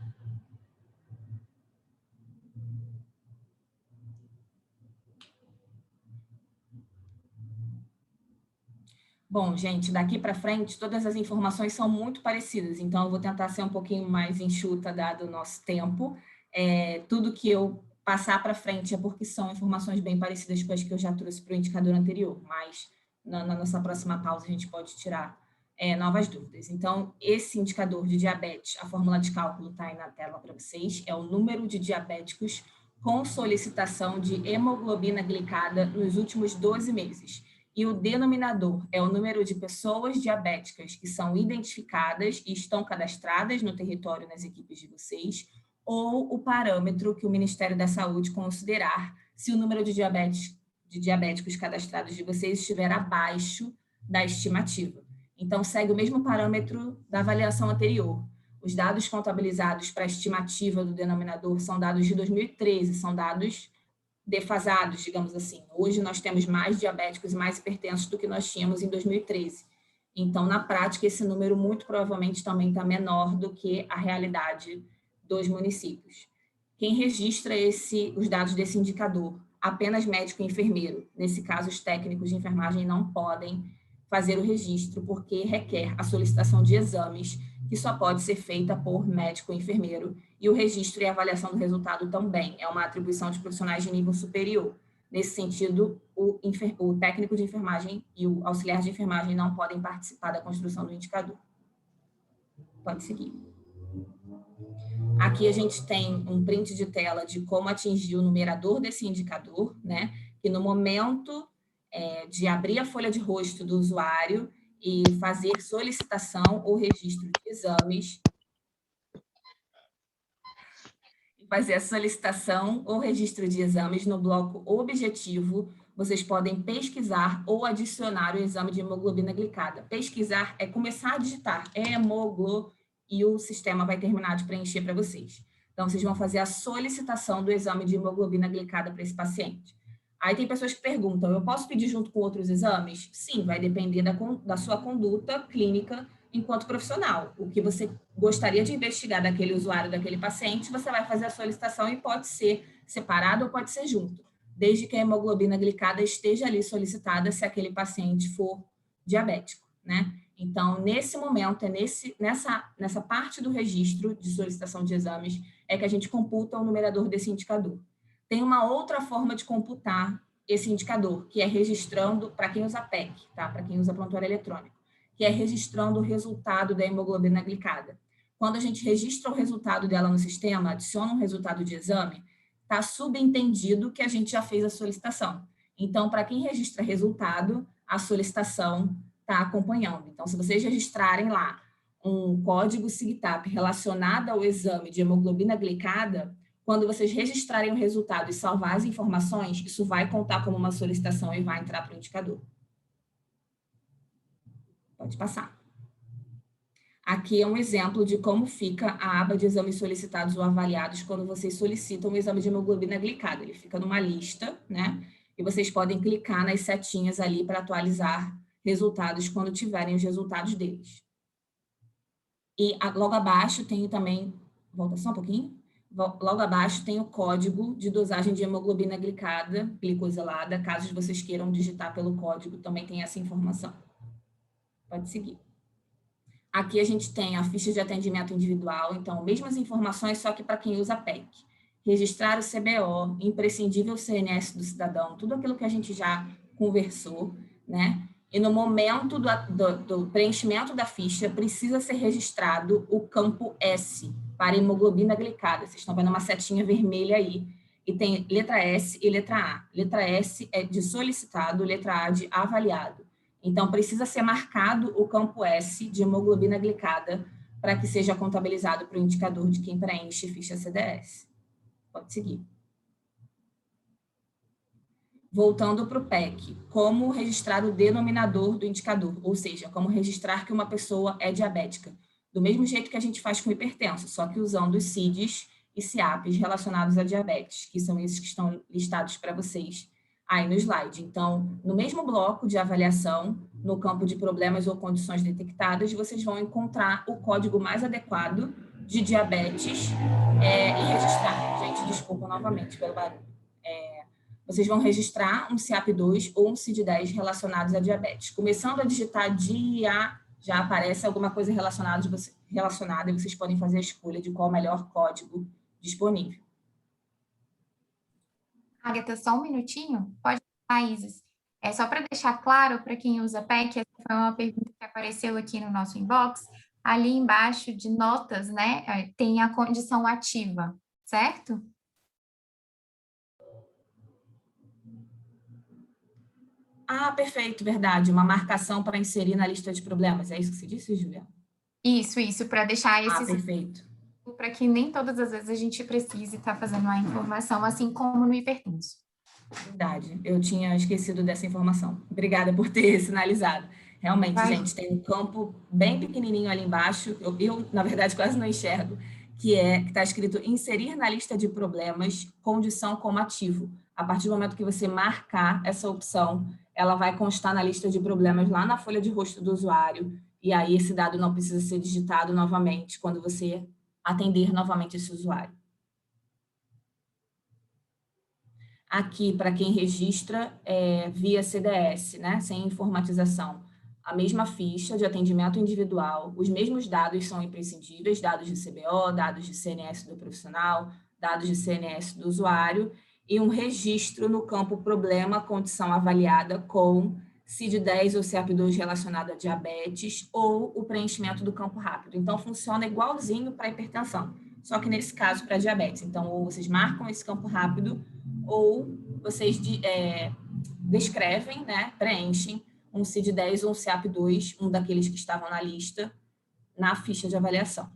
Bom, gente, daqui para frente, todas as informações são muito parecidas, então eu vou tentar ser um pouquinho mais enxuta, dado o nosso tempo. Tudo que eu passar para frente é porque são informações bem parecidas com as que eu já trouxe para o indicador anterior, mas na nossa próxima pausa a gente pode tirar novas dúvidas. Então, esse indicador de diabetes, a fórmula de cálculo está aí na tela para vocês, é o número de diabéticos com solicitação de hemoglobina glicada nos últimos 12 meses. E o denominador é o número de pessoas diabéticas que são identificadas e estão cadastradas no território nas equipes de vocês, ou o parâmetro que o Ministério da Saúde considerar se o número de diabéticos cadastrados de vocês estiver abaixo da estimativa. Então, segue o mesmo parâmetro da avaliação anterior. Os dados contabilizados para a estimativa do denominador são dados de 2013, são dados defasados, digamos assim. Hoje nós temos mais diabéticos e mais hipertensos do que nós tínhamos em 2013. Então, na prática, esse número muito provavelmente também está menor do que a realidade dos municípios. Quem registra os dados desse indicador? Apenas médico e enfermeiro. Nesse caso, os técnicos de enfermagem não podem fazer o registro, porque requer a solicitação de exames, que só pode ser feita por médico e enfermeiro, e o registro e a avaliação do resultado também é uma atribuição de profissionais de nível superior. Nesse sentido, o técnico de enfermagem e o auxiliar de enfermagem não podem participar da construção do indicador. Pode seguir. Aqui a gente tem um print de tela de como atingir o numerador desse indicador, né? Que no momento de abrir a folha de rosto do usuário e fazer solicitação ou registro de exames, fazer a solicitação ou registro de exames no bloco objetivo, vocês podem pesquisar ou adicionar o exame de hemoglobina glicada. Pesquisar é começar a digitar hemoglo e o sistema vai terminar de preencher para vocês. Então, vocês vão fazer a solicitação do exame de hemoglobina glicada para esse paciente. Aí tem pessoas que perguntam, eu posso pedir junto com outros exames? Sim, vai depender da sua conduta clínica enquanto profissional. O que você gostaria de investigar daquele usuário, daquele paciente, você vai fazer a solicitação e pode ser separado ou pode ser junto, desde que a hemoglobina glicada esteja ali solicitada se aquele paciente for diabético, né? Então, nesse momento, nessa parte do registro de solicitação de exames, é que a gente computa o numerador desse indicador. Tem uma outra forma de computar esse indicador, que é registrando, para quem usa PEC, tá? Para quem usa prontuário eletrônico, que é registrando o resultado da hemoglobina glicada. Quando a gente registra o resultado dela no sistema, adiciona um resultado de exame, está subentendido que a gente já fez a solicitação. Então, para quem registra resultado, a solicitação está acompanhando. Então, se vocês registrarem lá um código SIGTAP relacionado ao exame de hemoglobina glicada, quando vocês registrarem o resultado e salvar as informações, isso vai contar como uma solicitação e vai entrar para o indicador. Pode passar. Aqui é um exemplo de como fica a aba de exames solicitados ou avaliados quando vocês solicitam o exame de hemoglobina glicada. Ele fica numa lista, né? E vocês podem clicar nas setinhas ali para atualizar resultados quando tiverem os resultados deles. E logo abaixo tem também, volta só um pouquinho, logo abaixo tem o código de dosagem de hemoglobina glicada, glicosilada, caso vocês queiram digitar pelo código, também tem essa informação. Pode seguir. Aqui a gente tem a ficha de atendimento individual, então, mesmas informações, só que para quem usa PEC. Registrar o CBO, imprescindível CNS do cidadão, tudo aquilo que a gente já conversou, né? E no momento do preenchimento da ficha, precisa ser registrado o campo S, para hemoglobina glicada. Vocês estão vendo uma setinha vermelha aí. E tem letra S e letra A. Letra S é de solicitado, letra A de avaliado. Então, precisa ser marcado o campo S de hemoglobina glicada para que seja contabilizado para o indicador de quem preenche ficha CDS. Pode seguir. Voltando para o PEC, como registrar o denominador do indicador, ou seja, como registrar que uma pessoa é diabética. Do mesmo jeito que a gente faz com hipertenso, só que usando os CIDs e CIAPs relacionados a diabetes, que são esses que estão listados para vocês aí no slide. Então, no mesmo bloco de avaliação, no campo de problemas ou condições detectadas, vocês vão encontrar o código mais adequado de diabetes e registrar. Gente, desculpa novamente pelo barulho. vocês vão registrar um CIAP2 ou um CID-10 relacionados a diabetes. Começando a digitar DIA, já aparece alguma coisa relacionada e vocês podem fazer a escolha de qual o melhor código disponível.
Agatha, só um minutinho? Pode falar, Isis. É só para deixar claro para quem usa PEC, essa foi uma pergunta que apareceu aqui no nosso inbox. Ali embaixo de notas, né, tem a condição ativa, certo?
Ah, perfeito, verdade. Uma marcação para inserir na lista de problemas. É isso que você disse, Juliana?
Isso, para deixar
Ah,
esses...
perfeito.
Para que nem todas as vezes a gente precise estar fazendo a informação, assim como no hipertenso.
Verdade, eu tinha esquecido dessa informação. Obrigada por ter sinalizado. Realmente, gente, tem um campo bem pequenininho ali embaixo, eu na verdade, quase não enxergo, que está escrito inserir na lista de problemas condição como ativo. A partir do momento que você marcar essa opção, ela vai constar na lista de problemas lá na folha de rosto do usuário, e aí esse dado não precisa ser digitado novamente quando você atender novamente esse usuário. Aqui, para quem registra via CDS, né, sem informatização, a mesma ficha de atendimento individual, os mesmos dados são imprescindíveis, dados de CBO, dados de CNS do profissional, dados de CNS do usuário, e um registro no campo problema, condição avaliada com CID-10 ou CIAP2 relacionado a diabetes, ou o preenchimento do campo rápido. Então, funciona igualzinho para hipertensão, só que nesse caso para diabetes. Então, ou vocês marcam esse campo rápido, ou vocês descrevem, né, preenchem um CID-10 ou um CIAP2, um daqueles que estavam na lista, na ficha de avaliação.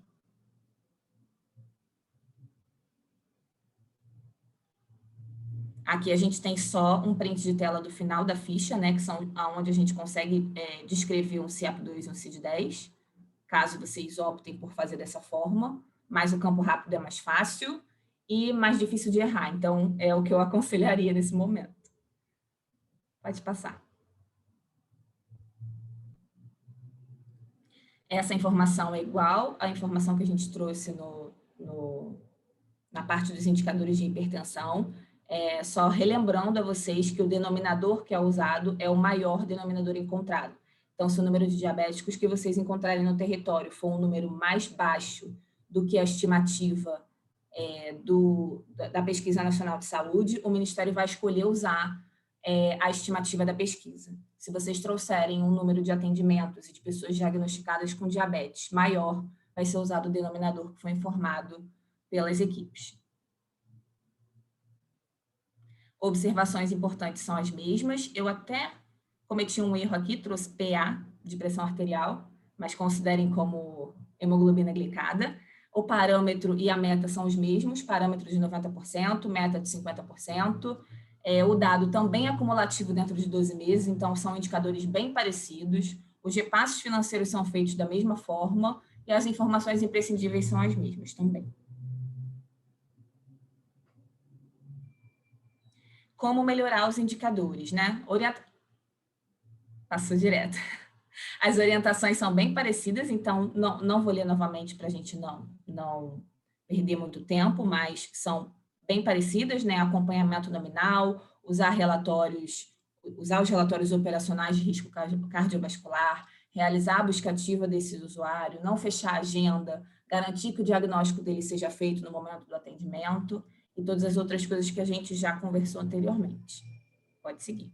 Aqui a gente tem só um print de tela do final da ficha, né, que são onde a gente consegue descrever um CIAP2 e um CID-10, caso vocês optem por fazer dessa forma, mas o campo rápido é mais fácil e mais difícil de errar, então é o que eu aconselharia nesse momento. Pode passar. Essa informação é igual à informação que a gente trouxe na parte dos indicadores de hipertensão, só relembrando a vocês que o denominador que é usado é o maior denominador encontrado. Então, se o número de diabéticos que vocês encontrarem no território for um número mais baixo do que a estimativa da Pesquisa Nacional de Saúde, o Ministério vai escolher usar a estimativa da pesquisa. Se vocês trouxerem um número de atendimentos e de pessoas diagnosticadas com diabetes maior, vai ser usado o denominador que foi informado pelas equipes. Observações importantes são as mesmas. Eu até cometi um erro aqui, trouxe PA, de pressão arterial, mas considerem como hemoglobina glicada. O parâmetro e a meta são os mesmos, parâmetro de 90%, meta de 50%. O dado também é acumulativo dentro de 12 meses, então são indicadores bem parecidos. Os repasses financeiros são feitos da mesma forma e as informações imprescindíveis são as mesmas também. Como melhorar os indicadores, né? Passou direto. As orientações são bem parecidas, então não vou ler novamente para a gente não perder muito tempo, mas são bem parecidas, né? Acompanhamento nominal, usar os relatórios operacionais de risco cardiovascular, realizar a busca ativa desse usuário, não fechar a agenda, garantir que o diagnóstico dele seja feito no momento do atendimento e todas as outras coisas que a gente já conversou anteriormente. Pode seguir.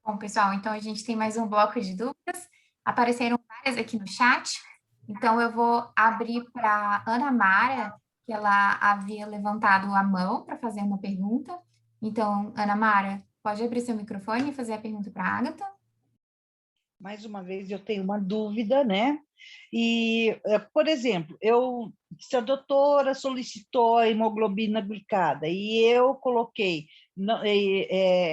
Bom, pessoal, então a gente tem mais um bloco de dúvidas. Apareceram várias aqui no chat, então eu vou abrir para a Ana Mara, que ela havia levantado a mão para fazer uma pergunta. Então, Ana Mara, pode abrir seu microfone e fazer a pergunta para a Agatha?
Mais uma vez, eu tenho uma dúvida, né? E, por exemplo, se a doutora solicitou a hemoglobina glicada e eu coloquei,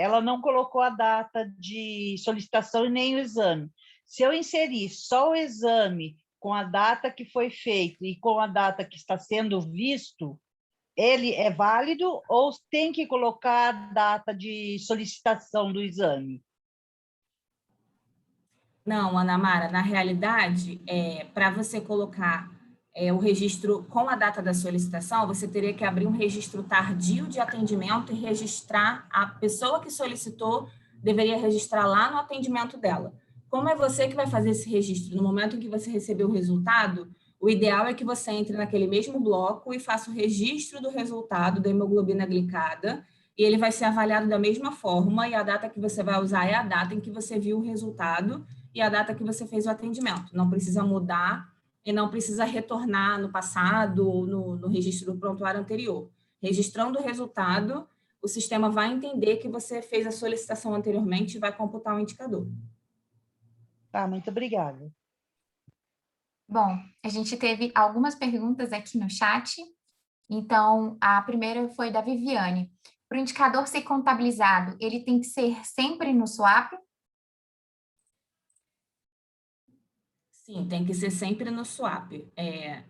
ela não colocou a data de solicitação e nem o exame. Se eu inserir só o exame com a data que foi feito e com a data que está sendo visto, ele é válido ou tem que colocar a data de solicitação do exame?
Não, Ana Mara, na realidade, para você colocar o registro com a data da solicitação, você teria que abrir um registro tardio de atendimento e registrar a pessoa que solicitou, deveria registrar lá no atendimento dela. Como é você que vai fazer esse registro? No momento em que você receber o resultado, o ideal é que você entre naquele mesmo bloco e faça o registro do resultado da hemoglobina glicada, e ele vai ser avaliado da mesma forma, e a data que você vai usar é a data em que você viu o resultado e a data que você fez o atendimento. Não precisa mudar e não precisa retornar no passado ou no registro do prontuário anterior. Registrando o resultado, o sistema vai entender que você fez a solicitação anteriormente e vai computar o indicador.
Tá, muito obrigada.
Bom, a gente teve algumas perguntas aqui no chat. Então, a primeira foi da Viviane. Para o indicador ser contabilizado, ele tem que ser sempre no swap?
Sim, tem que ser sempre no swap.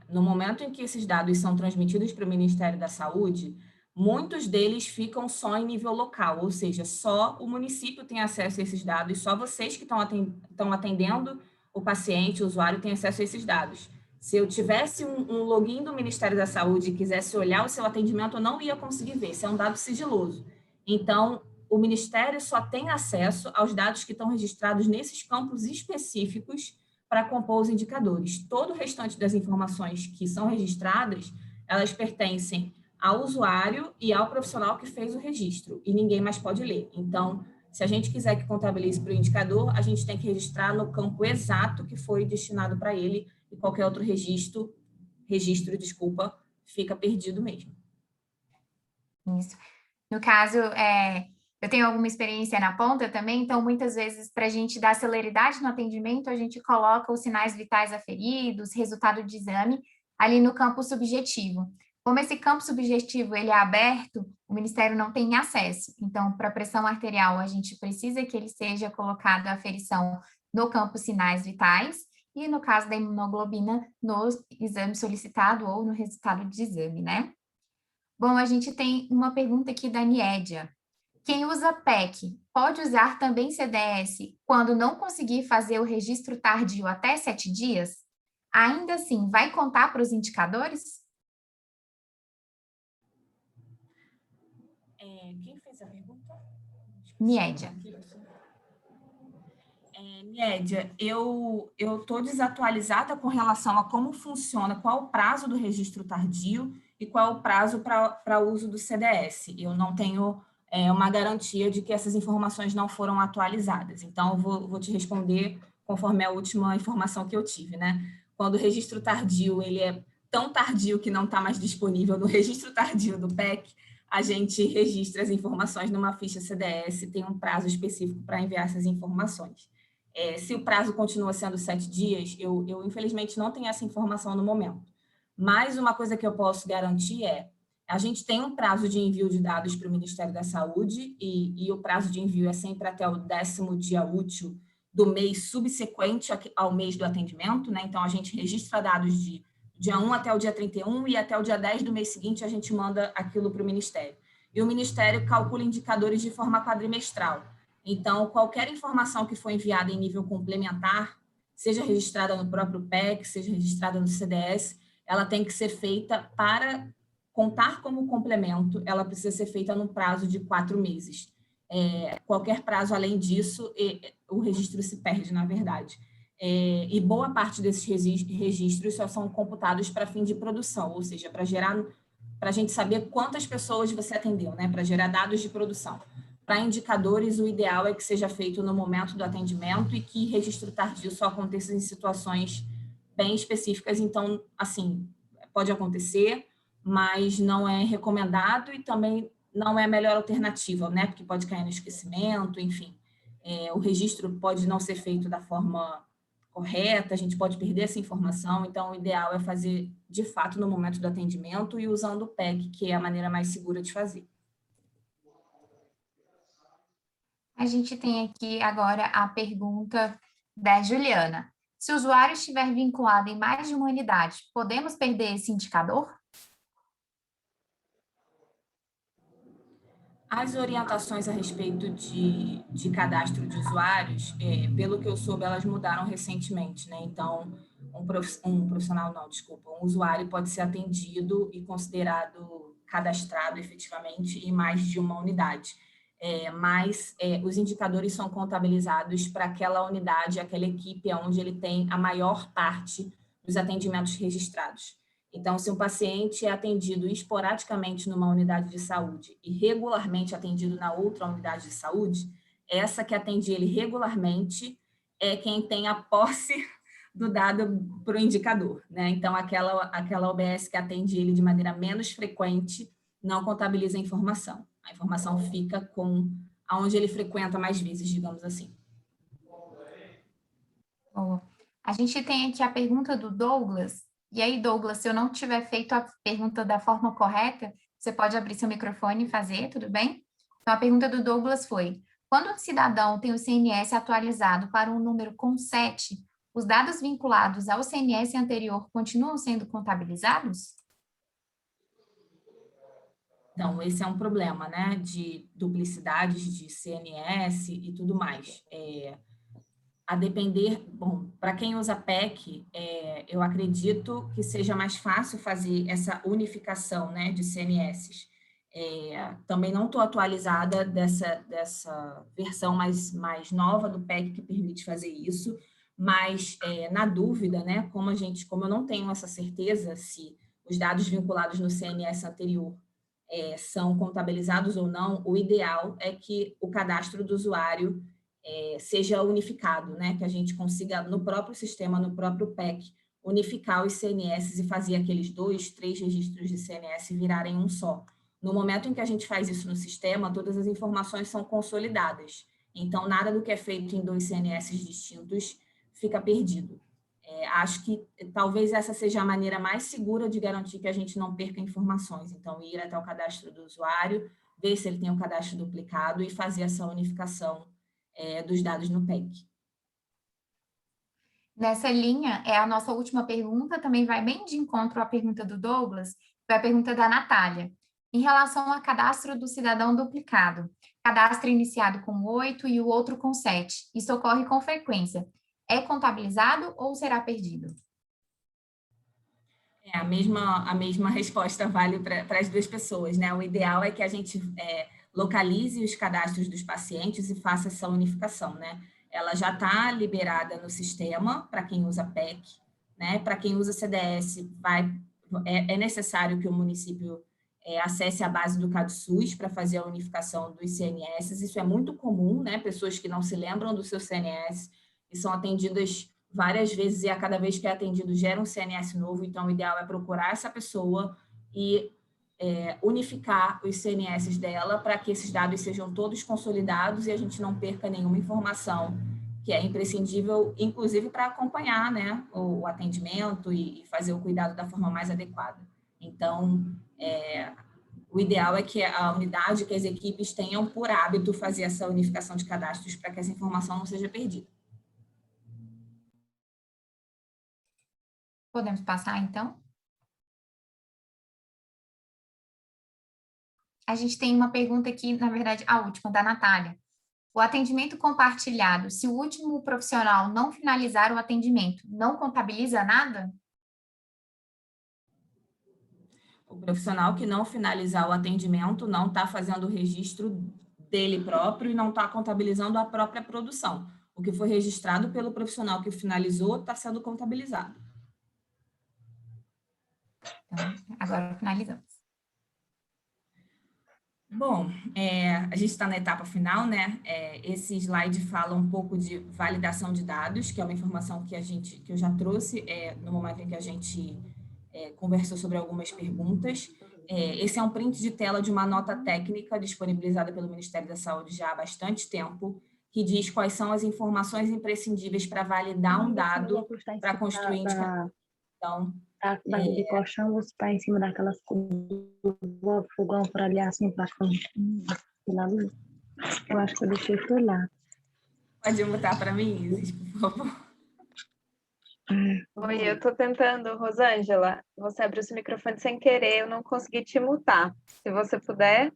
No momento em que esses dados são transmitidos para o Ministério da Saúde, muitos deles ficam só em nível local, ou seja, só o município tem acesso a esses dados, só vocês que estão atendendo o paciente, o usuário, têm acesso a esses dados. Se eu tivesse um login do Ministério da Saúde e quisesse olhar o seu atendimento, eu não ia conseguir ver, isso é um dado sigiloso. Então, o Ministério só tem acesso aos dados que estão registrados nesses campos específicos para compor os indicadores. Todo o restante das informações que são registradas, elas pertencem ao usuário e ao profissional que fez o registro, e ninguém mais pode ler. Então, se a gente quiser que contabilize para o indicador, a gente tem que registrar no campo exato que foi destinado para ele, e qualquer outro registro, fica perdido mesmo.
Isso. No caso, eu tenho alguma experiência na ponta também, então muitas vezes para a gente dar celeridade no atendimento, a gente coloca os sinais vitais aferidos, resultado de exame, ali no campo subjetivo. Como esse campo subjetivo ele é aberto, o Ministério não tem acesso. Então, para pressão arterial, a gente precisa que ele seja colocado a aferição no campo sinais vitais, e no caso da imunoglobina, no exame solicitado ou no resultado de exame, né? Bom, a gente tem uma pergunta aqui da Niédia. Quem usa PEC pode usar também CDS quando não conseguir fazer o registro tardio até 7 dias? Ainda assim, vai contar para os indicadores?
Quem fez a pergunta?
Niédia.
Niédia, eu estou desatualizada com relação a como funciona, qual o prazo do registro tardio e qual o prazo para o uso do CDS. Eu não tenho uma garantia de que essas informações não foram atualizadas. Então, eu vou te responder conforme a última informação que eu tive, né? Quando o registro tardio ele é tão tardio que não está mais disponível no registro tardio do PEC, a gente registra as informações numa ficha CDS, tem um prazo específico para enviar essas informações. Se o prazo continua sendo 7 dias, eu infelizmente não tenho essa informação no momento. Mas uma coisa que eu posso garantir a gente tem um prazo de envio de dados para o Ministério da Saúde e o prazo de envio é sempre até o 10º dia útil do mês subsequente ao mês do atendimento, né? Então, a gente registra dados de dia 1 até o dia 31 e até o dia 10 do mês seguinte a gente manda aquilo para o Ministério. E o Ministério calcula indicadores de forma quadrimestral. Então, qualquer informação que for enviada em nível complementar, seja registrada no próprio PEC, seja registrada no CDS, ela tem que ser feita para contar como complemento, ela precisa ser feita no prazo de 4 meses. Qualquer prazo além disso, o registro se perde, na verdade. E boa parte desses registros só são computados para fim de produção, ou seja, para a gente saber quantas pessoas você atendeu, né? Para gerar dados de produção. Para indicadores, o ideal é que seja feito no momento do atendimento e que registro tardio só aconteça em situações bem específicas. Então, assim, pode acontecer, mas não é recomendado e também não é a melhor alternativa, né? Porque pode cair no esquecimento, enfim. O registro pode não ser feito da forma correta, a gente pode perder essa informação, então o ideal é fazer, de fato, no momento do atendimento e usando o PEC, que é a maneira mais segura de fazer.
A gente tem aqui agora a pergunta da Juliana. Se o usuário estiver vinculado em mais de uma unidade, podemos perder esse indicador?
As orientações a respeito de cadastro de usuários, pelo que eu soube, elas mudaram recentemente, né? Então, um profissional, não, desculpa, um usuário pode ser atendido e considerado cadastrado efetivamente em mais de uma unidade. Mas os indicadores são contabilizados para aquela unidade, aquela equipe onde ele tem a maior parte dos atendimentos registrados. Então, se um paciente é atendido esporadicamente numa unidade de saúde e regularmente atendido na outra unidade de saúde, essa que atende ele regularmente é quem tem a posse do dado para o indicador, né? Então, aquela OBS que atende ele de maneira menos frequente não contabiliza a informação. A informação fica com aonde ele frequenta mais vezes, digamos assim.
Boa. A gente tem aqui a pergunta do Douglas. E aí, Douglas, se eu não tiver feito a pergunta da forma correta, você pode abrir seu microfone e fazer, tudo bem? Então, a pergunta do Douglas foi: quando um cidadão tem o CNS atualizado para um número com 7, os dados vinculados ao CNS anterior continuam sendo contabilizados?
Então, esse é um problema, né, de duplicidades de CNS e tudo mais. A depender, bom, para quem usa PEC, eu acredito que seja mais fácil fazer essa unificação, né, de CNS. Também não estou atualizada dessa versão mais nova do PEC que permite fazer isso, mas na dúvida, né, como eu não tenho essa certeza se os dados vinculados no CNS anterior são contabilizados ou não, o ideal é que o cadastro do usuário seja unificado, né? Que a gente consiga, no próprio sistema, no próprio PEC, unificar os CNS e fazer aqueles 2, 3 registros de CNS virarem um só. No momento em que a gente faz isso no sistema, todas as informações são consolidadas. Então, nada do que é feito em 2 CNS distintos fica perdido. Acho que talvez essa seja a maneira mais segura de garantir que a gente não perca informações. Então, ir até o cadastro do usuário, ver se ele tem um cadastro duplicado e fazer essa unificação dos dados no PEC.
Nessa linha, é a nossa última pergunta, também vai bem de encontro à pergunta do Douglas, foi a pergunta da Natália. Em relação ao cadastro do cidadão duplicado, cadastro iniciado com 8 e o outro com 7, isso ocorre com frequência. É contabilizado ou será perdido?
A mesma resposta vale para as duas pessoas, né? O ideal é que a gente localize os cadastros dos pacientes e faça essa unificação, né? Ela já está liberada no sistema para quem usa PEC, né? Para quem usa CDS, é necessário que o município acesse a base do CadSUS para fazer a unificação dos CNS. Isso é muito comum, né? Pessoas que não se lembram do seu CNS e são atendidas várias vezes, e a cada vez que é atendido gera um CNS novo, então o ideal é procurar essa pessoa e unificar os CNS dela para que esses dados sejam todos consolidados e a gente não perca nenhuma informação que é imprescindível, inclusive para acompanhar, né, o atendimento e fazer o cuidado da forma mais adequada. Então, o ideal é que a unidade, que as equipes tenham por hábito fazer essa unificação de cadastros para que essa informação não seja perdida.
Podemos passar, então? A gente tem uma pergunta aqui, na verdade, a última, da Natália. O atendimento compartilhado, se o último profissional não finalizar o atendimento, não contabiliza nada?
O profissional que não finalizar o atendimento não está fazendo o registro dele próprio e não está contabilizando a própria produção. O que foi registrado pelo profissional que finalizou está sendo contabilizado.
Então, agora finalizamos.
Bom, a gente está na etapa final, né? Esse slide fala um pouco de validação de dados, que é uma informação que eu já trouxe no momento em que a gente conversou sobre algumas perguntas. Esse é um print de tela de uma nota técnica disponibilizada pelo Ministério da Saúde já há bastante tempo, que diz quais são as informações imprescindíveis para validar um dado para construir indicadores. Então,
a base de colchão, você está em cima daquelas do fogão por ali, assim, praticamente. Eu acho que eu deixei por lá.
Pode botar para mim, Isis, por favor.
Oi, eu estou tentando, Rosângela. Você abriu seu microfone sem querer, eu não consegui te mutar. Se você puder.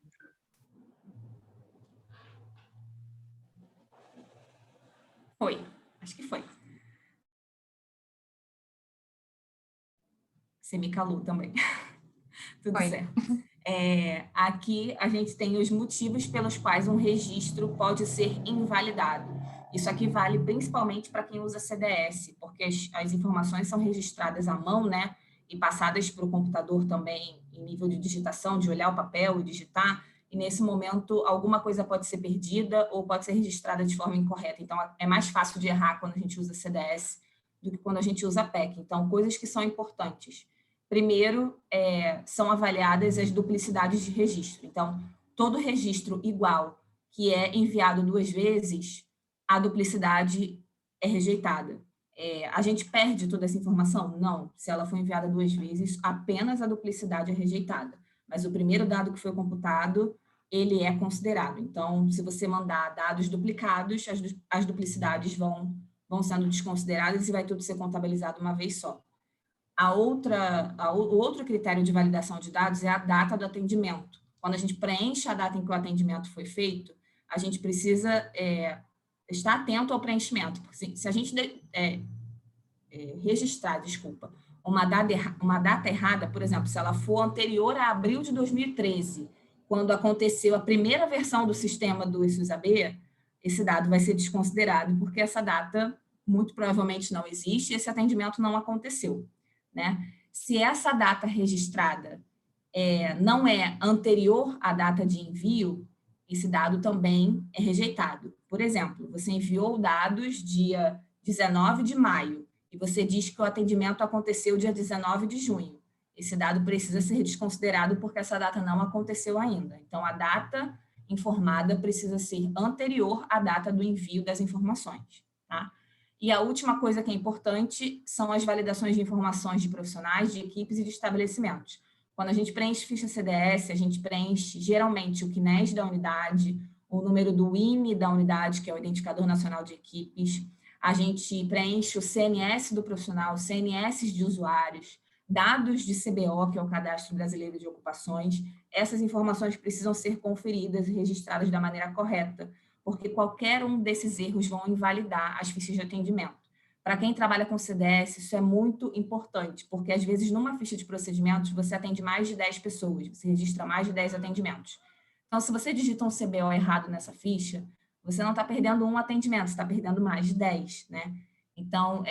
Foi, acho que foi. Você me calou também. Tudo
Foi.
certo. Aqui a gente tem os motivos pelos quais um registro pode ser invalidado. Isso aqui vale principalmente para quem usa CDS, porque as informações são registradas à mão, né? E passadas para o computador também, em nível de digitação, de olhar o papel e digitar. E nesse momento, alguma coisa pode ser perdida ou pode ser registrada de forma incorreta. Então, é mais fácil de errar quando a gente usa CDS do que quando a gente usa PEC. Então, coisas que são importantes. Primeiro, são avaliadas as duplicidades de registro. Então, todo registro igual que é enviado 2 vezes, a duplicidade é rejeitada. A gente perde toda essa informação? Não. Se ela foi enviada 2 vezes, apenas a duplicidade é rejeitada. Mas o primeiro dado que foi computado, ele é considerado. Então, se você mandar dados duplicados, as duplicidades vão sendo desconsideradas e vai tudo ser contabilizado uma vez só. O outro critério de validação de dados é a data do atendimento. Quando a gente preenche a data em que o atendimento foi feito, a gente precisa estar atento ao preenchimento. Porque se a gente registrar, uma data errada, por exemplo, se ela for anterior a abril de 2013, quando aconteceu a primeira versão do sistema do SUS-AB, esse dado vai ser desconsiderado, porque essa data muito provavelmente não existe e esse atendimento não aconteceu. Né? Se essa data registrada não é anterior à data de envio, esse dado também é rejeitado. Por exemplo, você enviou dados dia 19 de maio e você diz que o atendimento aconteceu dia 19 de junho. Esse dado precisa ser desconsiderado porque essa data não aconteceu ainda. Então, a data informada precisa ser anterior à data do envio das informações. Tá? E a última coisa que é importante são as validações de informações de profissionais, de equipes e de estabelecimentos. Quando a gente preenche ficha CDS, a gente preenche geralmente o CNES da unidade, o número do IME da unidade, que é o Identificador Nacional de Equipes, a gente preenche o CNS do profissional, CNS de usuários, dados de CBO, que é o Cadastro Brasileiro de Ocupações. Essas informações precisam ser conferidas e registradas da maneira correta, porque qualquer um desses erros vão invalidar as fichas de atendimento. Para quem trabalha com CDS, isso é muito importante, porque às vezes numa ficha de procedimentos você atende mais de 10 pessoas, você registra mais de 10 atendimentos. Então, se você digita um CBO errado nessa ficha, você não está perdendo um atendimento, você está perdendo mais de 10, né? Então,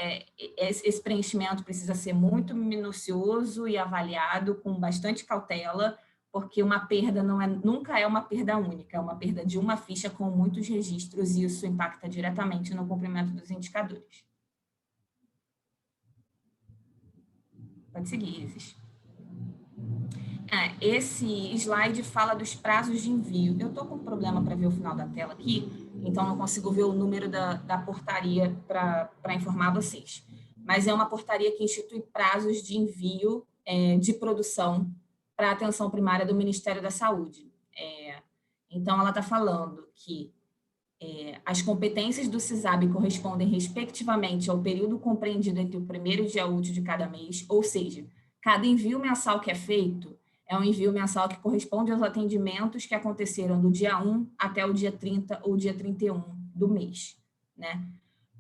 esse preenchimento precisa ser muito minucioso e avaliado com bastante cautela, porque uma perda nunca é uma perda única, é uma perda de uma ficha com muitos registros e isso impacta diretamente no cumprimento dos indicadores. Pode seguir, Isis. Esse slide fala dos prazos de envio. Eu estou com um problema para ver o final da tela aqui, então não consigo ver o número da portaria para informar vocês. Mas é uma portaria que institui prazos de envio de produção para a atenção primária do Ministério da Saúde. Então, ela está falando que as competências do CISAB correspondem respectivamente ao período compreendido entre o primeiro dia útil de cada mês, ou seja, cada envio mensal que é feito é um envio mensal que corresponde aos atendimentos que aconteceram do dia 1 até o dia 30 ou dia 31 do mês, né?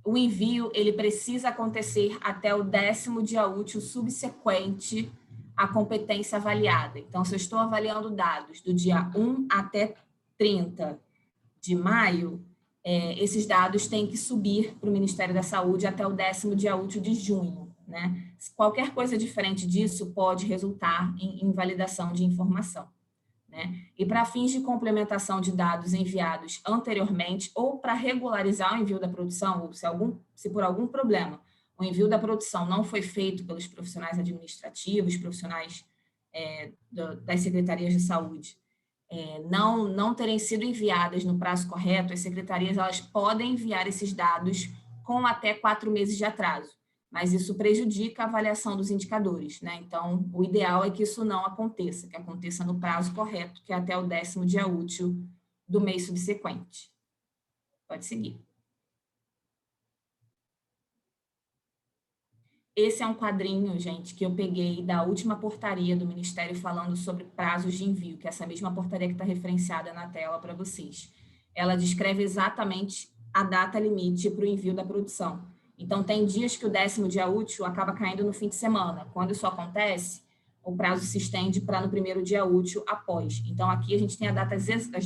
O envio, ele precisa acontecer até o 10º dia útil subsequente à competência avaliada. Então, se eu estou avaliando dados do dia 1 até 30 de maio, esses dados têm que subir para o Ministério da Saúde até o 10º dia útil de junho, né? Qualquer coisa diferente disso pode resultar em invalidação de informação, né? E para fins de complementação de dados enviados anteriormente ou para regularizar o envio da produção, ou se por algum problema o envio da produção não foi feito pelos profissionais administrativos, profissionais das secretarias de saúde, não terem sido enviadas no prazo correto, as secretarias elas podem enviar esses dados com até 4 meses de atraso, mas isso prejudica a avaliação dos indicadores, né? Então, o ideal é que isso não aconteça, que aconteça no prazo correto, que é até o 10º dia útil do mês subsequente. Pode seguir. Esse é um quadrinho, gente, que eu peguei da última portaria do Ministério falando sobre prazos de envio, que é essa mesma portaria que está referenciada na tela para vocês. Ela descreve exatamente a data limite para o envio da produção. Então, tem dias que o 10º dia útil acaba caindo no fim de semana. Quando isso acontece, o prazo se estende para no primeiro dia útil após. Então, aqui a gente tem as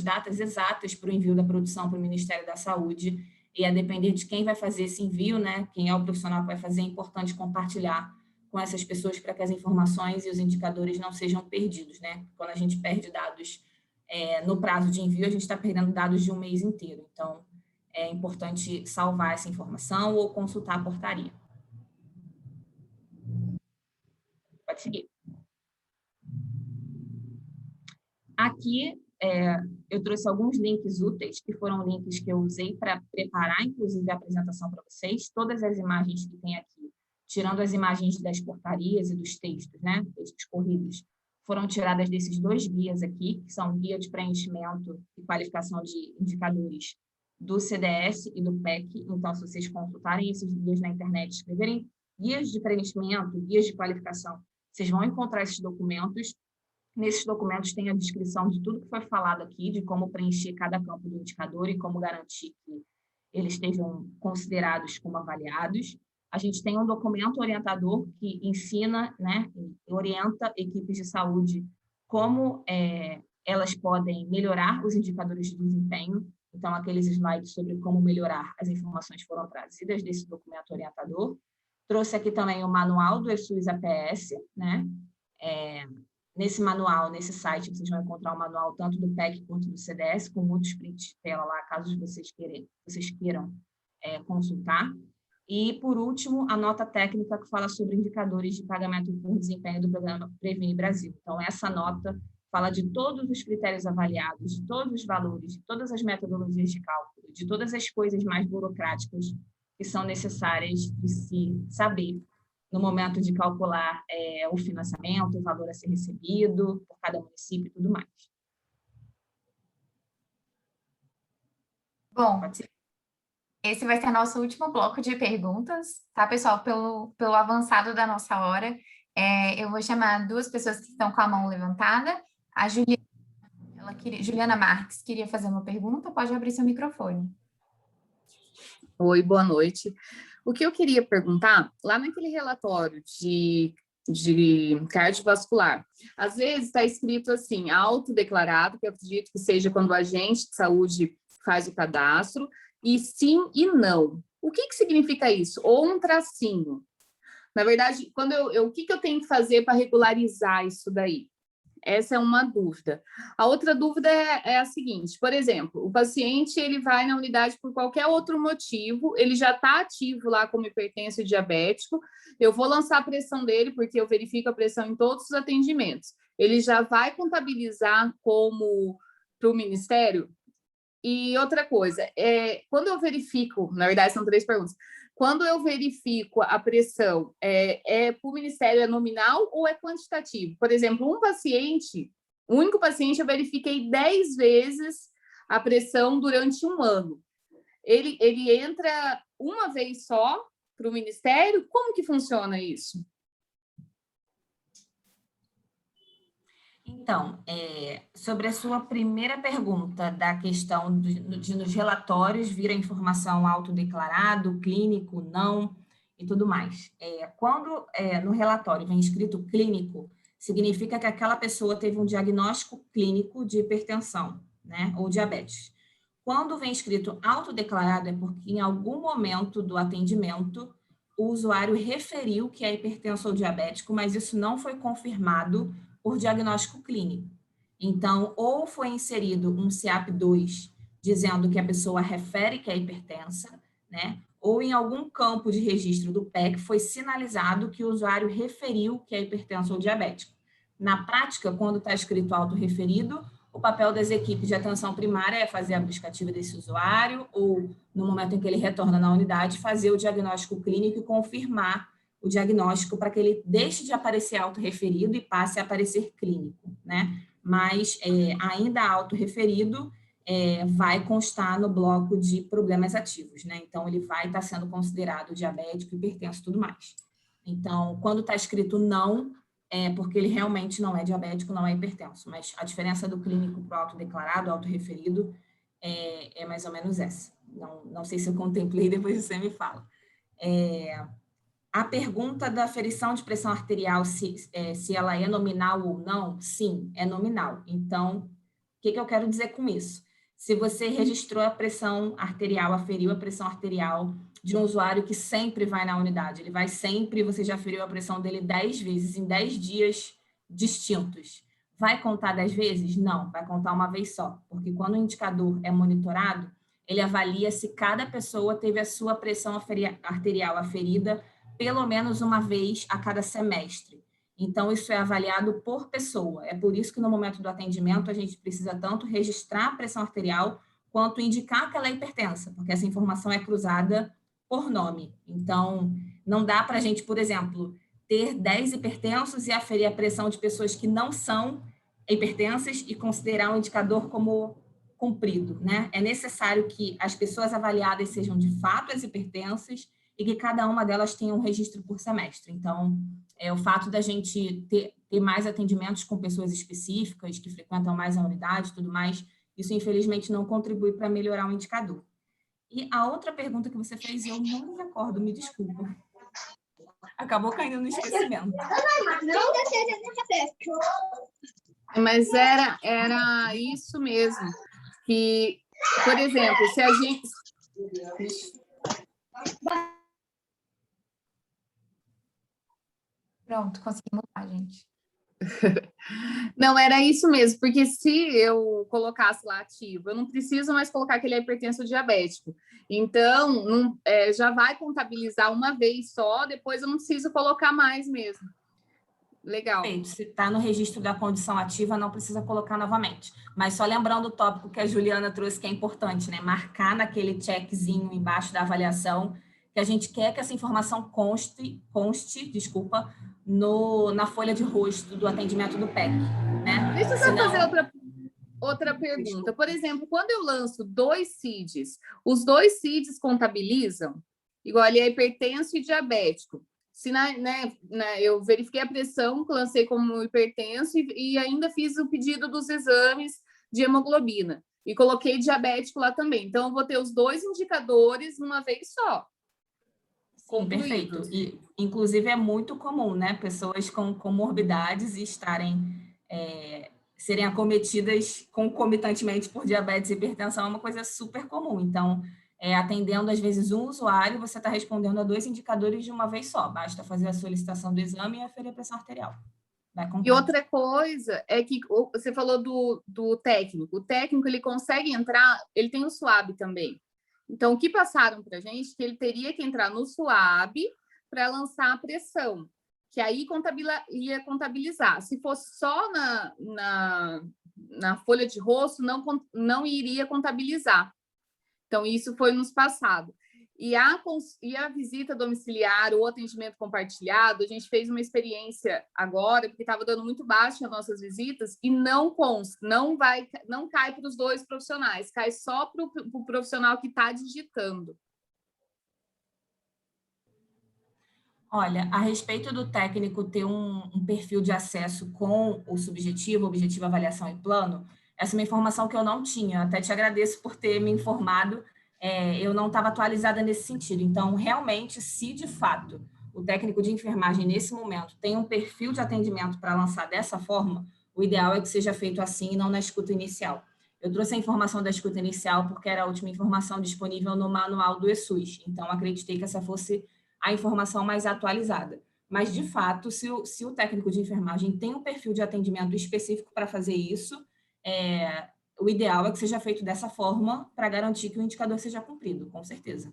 datas exatas para o envio da produção para o Ministério da Saúde, e a depender de quem vai fazer esse envio, né, quem é o profissional que vai fazer, é importante compartilhar com essas pessoas para que as informações e os indicadores não sejam perdidos, né? Quando a gente perde dados no prazo de envio, a gente está perdendo dados de um mês inteiro. Então, é importante salvar essa informação ou consultar a portaria. Pode seguir. Aqui, eu trouxe alguns links úteis, que foram links que eu usei para preparar, inclusive, a apresentação para vocês. Todas as imagens que tem aqui, tirando as imagens das portarias e dos textos, né, textos corridos, foram tiradas desses 2 guias aqui, que são o guia de preenchimento e qualificação de indicadores do CDS e do PEC. Então, se vocês consultarem esses guias na internet, escreverem guias de preenchimento, guias de qualificação, vocês vão encontrar esses documentos. Nesses documentos tem a descrição de tudo que foi falado aqui, de como preencher cada campo do indicador e como garantir que eles estejam considerados como avaliados. A gente tem um documento orientador que ensina, né, orienta equipes de saúde como elas podem melhorar os indicadores de desempenho. Então, aqueles slides sobre como melhorar as informações foram trazidas desse documento orientador. Trouxe aqui também o manual do ESUS APS, né? Nesse manual, nesse site, vocês vão encontrar o manual tanto do PEC quanto do CDS, com muitos prints de tela lá, caso vocês queiram consultar. E, por último, a nota técnica que fala sobre indicadores de pagamento por desempenho do programa Previne Brasil. Então, essa nota fala de todos os critérios avaliados, de todos os valores, de todas as metodologias de cálculo, de todas as coisas mais burocráticas que são necessárias de se saber no momento de calcular o financiamento, o valor a ser recebido por cada município e tudo mais.
Bom, esse vai ser nosso último bloco de perguntas, tá, pessoal? Pelo avançado da nossa hora, eu vou chamar 2 pessoas que estão com a mão levantada. A Juliana Marques queria fazer uma pergunta, pode abrir seu microfone.
Oi, boa noite. O que eu queria perguntar, lá naquele relatório de cardiovascular, às vezes está escrito assim, autodeclarado, que eu acredito que seja quando o agente de saúde faz o cadastro, e sim e não. O que significa isso? Ou um tracinho. Na verdade, o que eu tenho que fazer para regularizar isso daí? Essa é uma dúvida. A outra dúvida é a seguinte, por exemplo, o paciente ele vai na unidade por qualquer outro motivo, ele já está ativo lá como hipertenso e diabético, eu vou lançar a pressão dele, porque eu verifico a pressão em todos os atendimentos. Ele já vai contabilizar como para o Ministério? E outra coisa, quando eu verifico, na verdade são 3 perguntas, quando eu verifico a pressão, para o Ministério é nominal ou é quantitativo? Por exemplo, um único paciente, eu verifiquei 10 vezes a pressão durante um ano. Ele entra uma vez só para o Ministério? Como que funciona isso?
Então, sobre a sua primeira pergunta da questão de nos relatórios vir a informação autodeclarado, clínico, não, e tudo mais. Quando no relatório vem escrito clínico, significa que aquela pessoa teve um diagnóstico clínico de hipertensão, né, ou diabetes. Quando vem escrito autodeclarado, é porque em algum momento do atendimento, o usuário referiu que é hipertenso ou diabético, mas isso não foi confirmado por diagnóstico clínico. Então, ou foi inserido um CIAP-2 dizendo que a pessoa refere que é hipertensa, né? Ou em algum campo de registro do PEC foi sinalizado que o usuário referiu que é hipertenso ou diabético. Na prática, quando está escrito autorreferido, o papel das equipes de atenção primária é fazer a busca ativa desse usuário ou, no momento em que ele retorna na unidade, fazer o diagnóstico clínico e confirmar o diagnóstico para que ele deixe de aparecer autorreferido e passe a aparecer clínico, né? Mas ainda autorreferido vai constar no bloco de problemas ativos, né? Então, ele vai estar sendo considerado diabético, hipertenso e tudo mais. Então, quando está escrito não, é porque ele realmente não é diabético, não é hipertenso, mas a diferença do clínico para o autodeclarado, autorreferido, é mais ou menos essa. Não sei se eu contemplei, depois você me fala. A pergunta da aferição de pressão arterial, se ela é nominal ou não, sim, é nominal. Então, o que eu quero dizer com isso? Se você registrou a pressão arterial, aferiu a pressão arterial de um usuário que sempre vai na unidade, ele vai sempre, você já aferiu a pressão dele 10 vezes, em 10 dias distintos. Vai contar 10 vezes? Não, vai contar uma vez só, porque quando o indicador é monitorado, ele avalia se cada pessoa teve a sua pressão arterial aferida pelo menos uma vez a cada semestre. Então, isso é avaliado por pessoa. É por isso que no momento do atendimento a gente precisa tanto registrar a pressão arterial quanto indicar que ela é hipertensa, porque essa informação é cruzada por nome. Então, não dá para a gente, por exemplo, ter 10 hipertensos e aferir a pressão de pessoas que não são hipertensas e considerar o indicador como cumprido, né? É necessário que as pessoas avaliadas sejam de fato as hipertensas e que cada uma delas tenha um registro por semestre. Então, o fato da gente ter mais atendimentos com pessoas específicas, que frequentam mais a unidade e tudo mais, isso, infelizmente, não contribui para melhorar o indicador. E a outra pergunta que você fez, eu não me recordo, me desculpa. Acabou caindo no esquecimento.
Mas era isso mesmo, que, por exemplo, se a gente...
Pronto, consegui mudar, gente.
Não, era isso mesmo, porque se eu colocasse lá ativo, eu não preciso mais colocar que ele é hipertenso diabético. Então, já vai contabilizar uma vez só, depois eu não preciso colocar mais mesmo. Legal.
Se está no registro da condição ativa, não precisa colocar novamente. Mas só lembrando o tópico que a Juliana trouxe, que é importante, né? Marcar naquele checkzinho embaixo da avaliação, que a gente quer que essa informação conste, na folha de rosto do atendimento do PEC, né?
Deixa eu só fazer outra pergunta. Por exemplo, quando eu lanço 2 CIDs, os 2 CIDs contabilizam? Igual ele é hipertenso e diabético. Se eu verifiquei a pressão, lancei como hipertenso e ainda fiz o pedido dos exames de hemoglobina. E coloquei diabético lá também. Então, eu vou ter os 2 indicadores uma vez só.
Sim, perfeito. E, inclusive, é muito comum, né? Pessoas com comorbidades serem acometidas concomitantemente por diabetes e hipertensão é uma coisa super comum. Então, atendendo, às vezes, um usuário, você está respondendo a 2 indicadores de uma vez só. Basta fazer a solicitação do exame e aferir a pressão arterial.
E outra coisa é que você falou do técnico. O técnico, ele consegue entrar, ele tem o SUAB também. Então, o que passaram para a gente que ele teria que entrar no SUAB para lançar a pressão, que aí ia contabilizar. Se fosse só na folha de rosto, não iria contabilizar. Então, isso foi nos passado. E a visita domiciliar, o atendimento compartilhado, a gente fez uma experiência agora, porque estava dando muito baixo as nossas visitas, e não cai para os 2 profissionais, cai só para o profissional que está digitando.
Olha, a respeito do técnico ter um perfil de acesso com o objetivo, avaliação e plano, essa é uma informação que eu não tinha. Até te agradeço por ter me informado. Eu não estava atualizada nesse sentido. Então, realmente, se de fato o técnico de enfermagem, nesse momento, tem um perfil de atendimento para lançar dessa forma, o ideal é que seja feito assim e não na escuta inicial. Eu trouxe a informação da escuta inicial porque era a última informação disponível no manual do ESUS. Então, acreditei que essa fosse a informação mais atualizada. Mas, de fato, se o técnico de enfermagem tem um perfil de atendimento específico para fazer isso, o ideal é que seja feito dessa forma para garantir que o indicador seja cumprido, com certeza.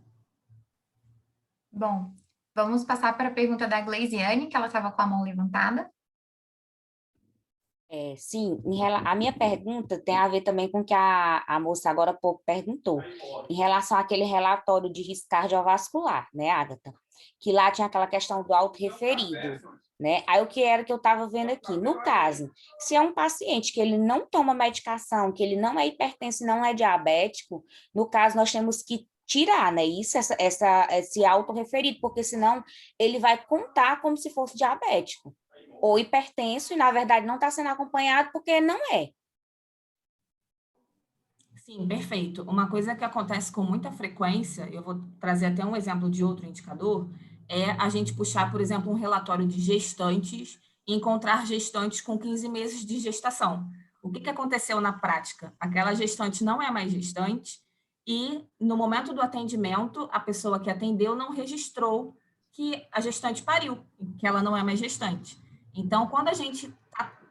Bom, vamos passar para a pergunta da Gleisiane, que ela estava com a mão levantada.
Sim, a minha pergunta tem a ver também com o que a moça agora há pouco perguntou, em relação àquele relatório de risco cardiovascular, né, Agatha? Que lá tinha aquela questão do autorreferido, né? Aí o que era que eu estava vendo aqui? No caso, se é um paciente que ele não toma medicação, que ele não é hipertenso, não é diabético, no caso nós temos que tirar, né? Esse autorreferido, porque senão ele vai contar como se fosse diabético ou hipertenso, e na verdade não está sendo acompanhado porque não é.
Sim, perfeito. Uma coisa que acontece com muita frequência, eu vou trazer até um exemplo de outro indicador, é a gente puxar, por exemplo, um relatório de gestantes e encontrar gestantes com 15 meses de gestação. O que aconteceu na prática? Aquela gestante não é mais gestante e, no momento do atendimento, a pessoa que atendeu não registrou que a gestante pariu, que ela não é mais gestante. Então, quando a gente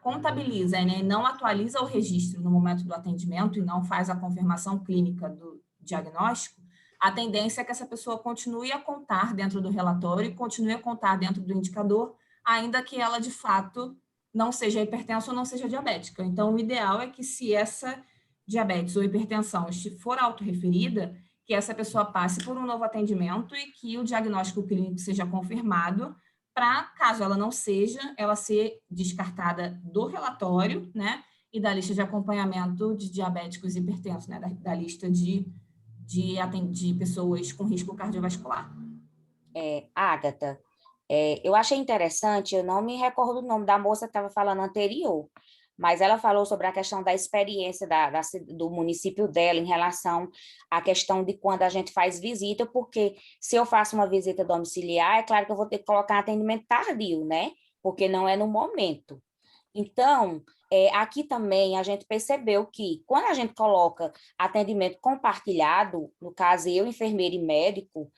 contabiliza, né, e não atualiza o registro no momento do atendimento e não faz a confirmação clínica do diagnóstico, a tendência é que essa pessoa continue a contar dentro do relatório e continue a contar dentro do indicador, ainda que ela, de fato, não seja hipertensa ou não seja diabética. Então, o ideal é que, se essa diabetes ou hipertensão for autorreferida, que essa pessoa passe por um novo atendimento e que o diagnóstico clínico seja confirmado, para, caso ela não seja, ela ser descartada do relatório, né, e da lista de acompanhamento de diabéticos e hipertensos, né, da lista de pessoas com risco cardiovascular.
Ágata, eu achei interessante, eu não me recordo o nome da moça que estava falando anterior, mas ela falou sobre a questão da experiência do município dela em relação à questão de quando a gente faz visita, porque se eu faço uma visita domiciliar, é claro que eu vou ter que colocar atendimento tardio, né? Porque não é no momento. Então, aqui também a gente percebeu que quando a gente coloca atendimento compartilhado, no caso eu, enfermeiro e médico,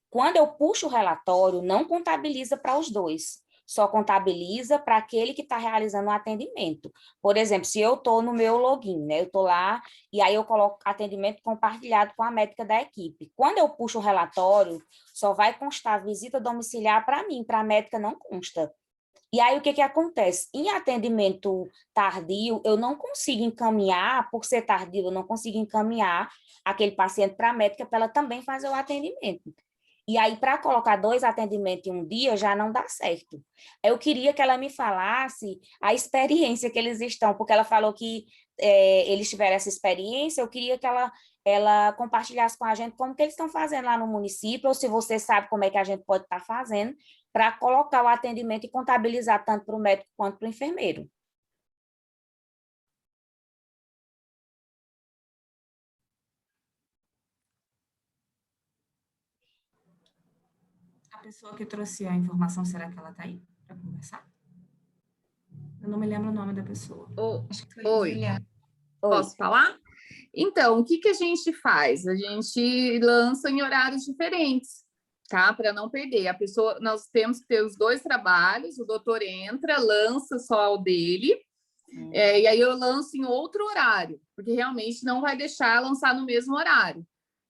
quando eu puxo o relatório, não contabiliza para os dois, só contabiliza para aquele que está realizando o atendimento. Por exemplo, se eu estou no meu login, né, eu estou lá e aí eu coloco atendimento compartilhado com a médica da equipe. Quando eu puxo o relatório, só vai constar visita domiciliar para mim, para a médica não consta. E aí, o que acontece? Em atendimento tardio, eu não consigo encaminhar, por ser tardio, eu não consigo encaminhar aquele paciente para a médica para ela também fazer o atendimento. E aí, para colocar 2 atendimentos em um dia, já não dá certo. Eu queria que ela me falasse a experiência que eles estão, porque ela falou que eles tiveram essa experiência, eu queria que ela compartilhasse com a gente como que eles estão fazendo lá no município, ou se você sabe como é que a gente pode estar fazendo, para colocar o atendimento e contabilizar tanto para o médico quanto para o enfermeiro.
A pessoa que trouxe a informação, será que ela está aí para conversar? Eu não me lembro o nome da pessoa.
Oi.
Juliana.
Posso falar? Então, o que a gente faz? A gente lança em horários diferentes, tá? Para não perder. A pessoa, nós temos que ter os 2 trabalhos, o doutor entra, lança só o dele, e aí eu lanço em outro horário, porque realmente não vai deixar lançar no mesmo horário,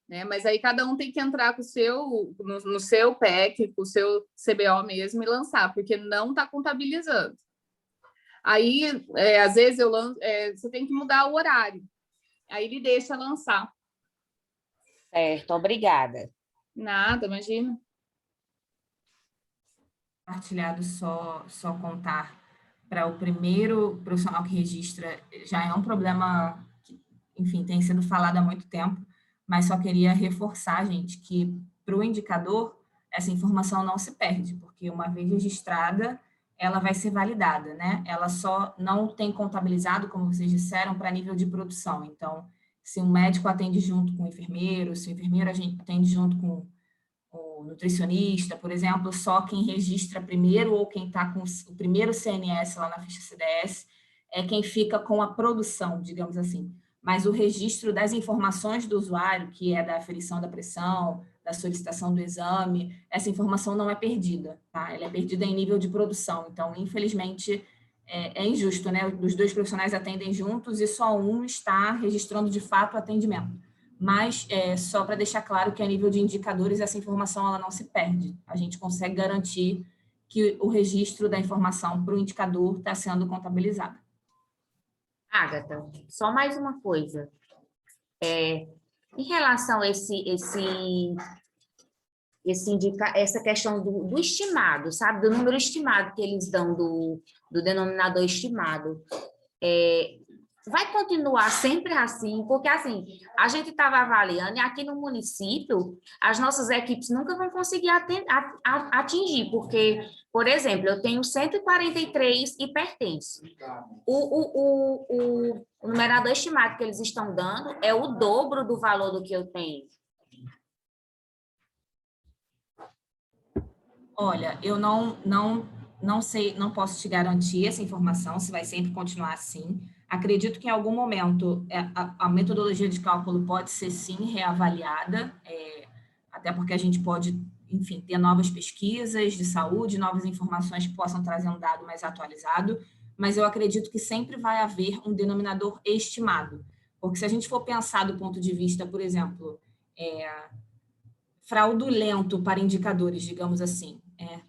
né? Mas aí cada um tem que entrar com o seu, no seu PEC, com o seu CBO mesmo e lançar, porque não está contabilizando. Aí, às vezes, você tem que mudar o horário. Aí ele deixa lançar.
Certo, obrigada.
Nada, imagina.
Compartilhado só contar para o primeiro profissional que registra já é um problema que, enfim, tem sido falado há muito tempo, mas só queria reforçar, gente, que para o indicador essa informação não se perde, porque uma vez registrada, ela vai ser validada, né? Ela só não tem contabilizado, como vocês disseram, para nível de produção. Então, se um médico atende junto com o enfermeiro, se o enfermeiro atende junto com o nutricionista, por exemplo, só quem registra primeiro ou quem está com o primeiro CNS lá na ficha CDS é quem fica com a produção, digamos assim. Mas o registro das informações do usuário, que é da aferição da pressão, da solicitação do exame, essa informação não é perdida, tá? Ela é perdida em nível de produção. Então, infelizmente, é injusto, né? Os 2 profissionais atendem juntos e só um está registrando de fato o atendimento. Mas só para deixar claro que a nível de indicadores essa informação ela não se perde. A gente consegue garantir que o registro da informação para o indicador está sendo contabilizado.
Ágata, só mais uma coisa. Em relação a essa questão do estimado, sabe? Do número estimado que eles dão, do denominador estimado. vai continuar sempre assim, porque assim, a gente estava avaliando e aqui no município, as nossas equipes nunca vão conseguir atingir, porque, por exemplo, eu tenho 143 hipertensos. O numerador estimado que eles estão dando é o dobro do valor do que eu tenho.
Olha, eu não sei, não posso te garantir essa informação, se vai sempre continuar assim. Acredito que em algum momento a metodologia de cálculo pode ser sim reavaliada, até porque a gente pode, enfim, ter novas pesquisas de saúde, novas informações que possam trazer um dado mais atualizado, mas eu acredito que sempre vai haver um denominador estimado, porque se a gente for pensar do ponto de vista, por exemplo, fraudulento para indicadores, digamos assim.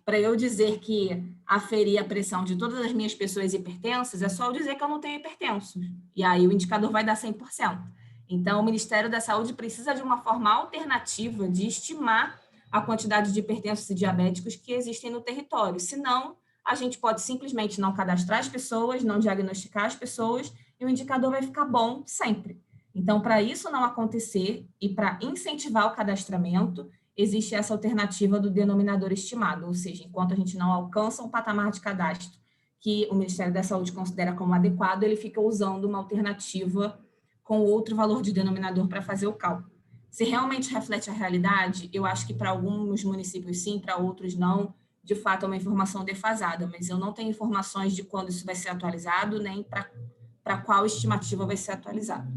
Para eu dizer que aferir a pressão de todas as minhas pessoas hipertensas, é só eu dizer que eu não tenho hipertensos. E aí o indicador vai dar 100%. Então, o Ministério da Saúde precisa de uma forma alternativa de estimar a quantidade de hipertensos e diabéticos que existem no território. Senão, a gente pode simplesmente não cadastrar as pessoas, não diagnosticar as pessoas, e o indicador vai ficar bom sempre. Então, para isso não acontecer e para incentivar o cadastramento, existe essa alternativa do denominador estimado, ou seja, enquanto a gente não alcança um patamar de cadastro que o Ministério da Saúde considera como adequado, ele fica usando uma alternativa com outro valor de denominador para fazer o cálculo. Se realmente reflete a realidade, eu acho que para alguns municípios sim, para outros não, de fato é uma informação defasada, mas eu não tenho informações de quando isso vai ser atualizado, nem para qual estimativa vai ser atualizado.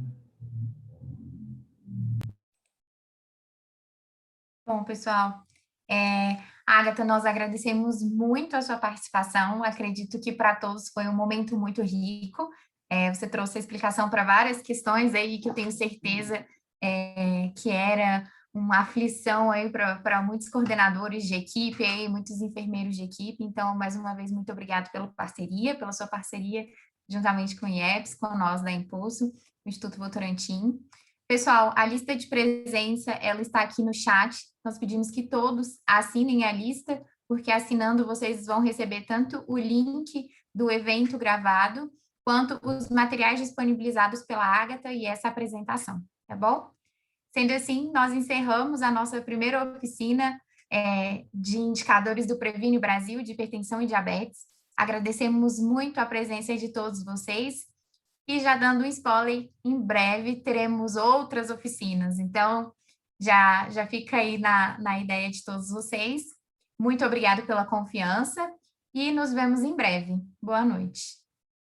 Bom, pessoal, Agatha, nós agradecemos muito a sua participação. Acredito que para todos foi um momento muito rico. Você trouxe a explicação para várias questões aí que eu tenho certeza que era uma aflição aí para muitos coordenadores de equipe, aí, muitos enfermeiros de equipe. Então, mais uma vez, muito obrigada pela sua parceria juntamente com o IEPS, com nós da Impulso, o Instituto Votorantim. Pessoal, a lista de presença, ela está aqui no chat. Nós pedimos que todos assinem a lista, porque assinando vocês vão receber tanto o link do evento gravado, quanto os materiais disponibilizados pela Agatha e essa apresentação, tá bom? Sendo assim, nós encerramos a nossa primeira oficina de indicadores do Previne Brasil, de hipertensão e diabetes. Agradecemos muito a presença de todos vocês. E já dando um spoiler, em breve teremos outras oficinas. Então, já fica aí na ideia de todos vocês. Muito obrigada pela confiança e nos vemos em breve. Boa noite.